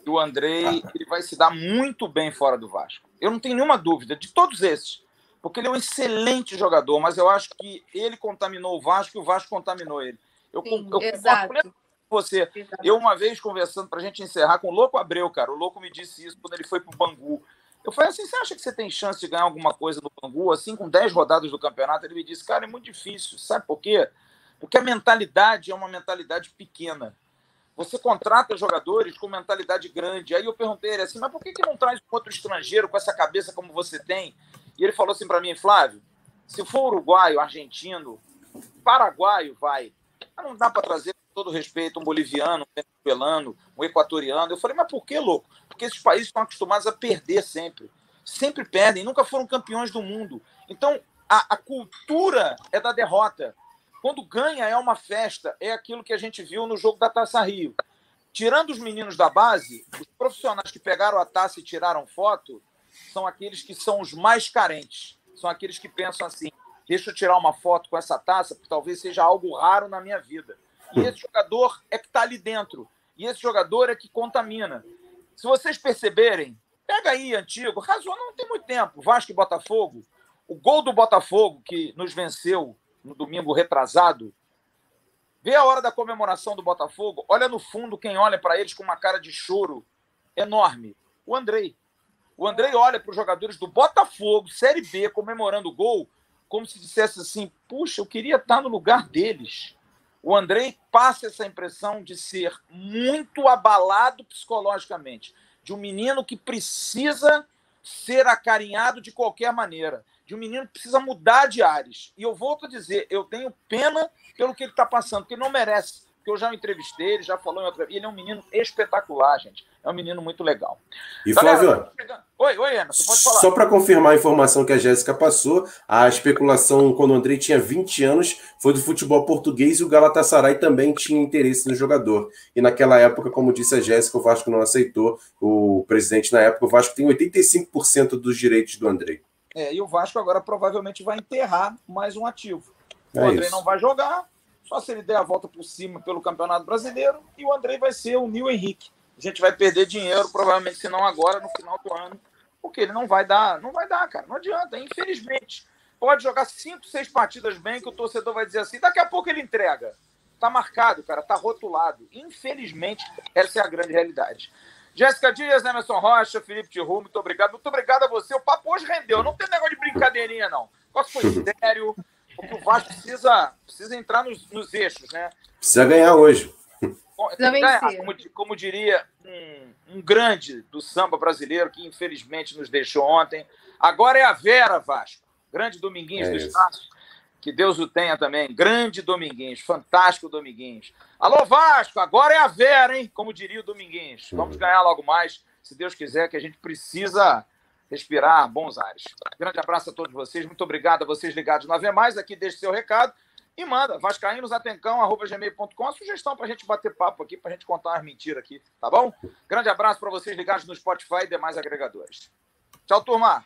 O Andrei ele vai se dar muito bem fora do Vasco. Eu não tenho nenhuma dúvida de todos esses, porque ele é um excelente jogador, mas eu acho que ele contaminou o Vasco e o Vasco contaminou ele. Eu exato. Você. Eu, uma vez, conversando para a gente encerrar com o Louco Abreu, cara, o Louco me disse isso quando ele foi para o Bangu. Eu falei assim, você acha que você tem chance de ganhar alguma coisa no Bangu, assim, com 10 rodadas do campeonato? Ele me disse, cara, é muito difícil. Sabe por quê? Porque a mentalidade é uma mentalidade pequena. Você contrata jogadores com mentalidade grande. Aí eu perguntei ele assim, mas por que não traz um outro estrangeiro com essa cabeça como você tem? E ele falou assim para mim, Flávio, se for uruguaio, argentino, paraguaio, vai. Mas não dá para trazer, com todo respeito, um boliviano, um venezuelano, um equatoriano. Eu falei, mas por que, louco? Porque esses países estão acostumados a perder sempre. Sempre perdem, nunca foram campeões do mundo. Então, a cultura é da derrota. Quando ganha, é uma festa. É aquilo que a gente viu no jogo da Taça Rio. Tirando os meninos da base, os profissionais que pegaram a taça e tiraram foto são aqueles que são os mais carentes. São aqueles que pensam assim, deixa eu tirar uma foto com essa taça, porque talvez seja algo raro na minha vida. E esse jogador é que está ali dentro. E esse jogador é que contamina. Se vocês perceberem, pega aí, antigo, razão, não tem muito tempo, Vasco e Botafogo, o gol do Botafogo, que nos venceu no domingo retrasado, vê a hora da comemoração do Botafogo, olha no fundo quem olha para eles com uma cara de choro enorme. O Andrei. O Andrei olha para os jogadores do Botafogo, Série B, comemorando o gol, como se dissesse assim, puxa, eu queria estar no lugar deles. O Andrei passa essa impressão de ser muito abalado psicologicamente, de um menino que precisa ser acarinhado de qualquer maneira, de um menino que precisa mudar de ares. E eu volto a dizer, eu tenho pena pelo que ele está passando, porque ele não merece. Porque eu já o entrevistei, ele já falou em outra vez. Ele é um menino espetacular, gente. É um menino muito legal. E, Flávio, oi, Emerson, pode falar. Só para confirmar a informação que a Jéssica passou, a especulação quando o Andrei tinha 20 anos foi do futebol português e o Galatasaray também tinha interesse no jogador. E naquela época, como disse a Jéssica, o Vasco não aceitou. O presidente na época, o Vasco tem 85% dos direitos do Andrei. E o Vasco agora provavelmente vai enterrar mais um ativo. O Andrei não vai jogar, só se ele der a volta por cima pelo Campeonato Brasileiro, e o Andrei vai ser o Nil Henrique. A gente vai perder dinheiro, provavelmente, se não agora, no final do ano, porque ele não vai dar, cara. Não adianta, infelizmente. Pode jogar 5, 6 partidas bem, que o torcedor vai dizer assim, daqui a pouco ele entrega. Tá marcado, cara, tá rotulado. Infelizmente, essa é a grande realidade. Jéssica Dias, Emerson Rocha, Felipe Tiru, muito obrigado. Muito obrigado a você. O papo hoje rendeu. Não tem negócio de brincadeirinha, não. O negócio foi sério. Porque o Vasco precisa entrar nos eixos, né? Precisa ganhar hoje. Como diria um grande do samba brasileiro, que infelizmente nos deixou ontem. Agora é a Vera, Vasco. Grande Dominguinhos do Espaço. Que Deus o tenha também. Grande Dominguinhos. Fantástico Dominguinhos. Alô, Vasco, agora é a Vera, hein? Como diria o Dominguinhos. Vamos ganhar logo mais, se Deus quiser, que a gente precisa respirar bons ares. Grande abraço a todos vocês. Muito obrigado a vocês ligados no Ave Mais. Aqui deixe seu recado e manda vascaínosatencão@gmail.com a sugestão para a gente bater papo aqui, para a gente contar umas mentiras aqui, tá bom? Grande abraço para vocês ligados no Spotify e demais agregadores. Tchau, turma!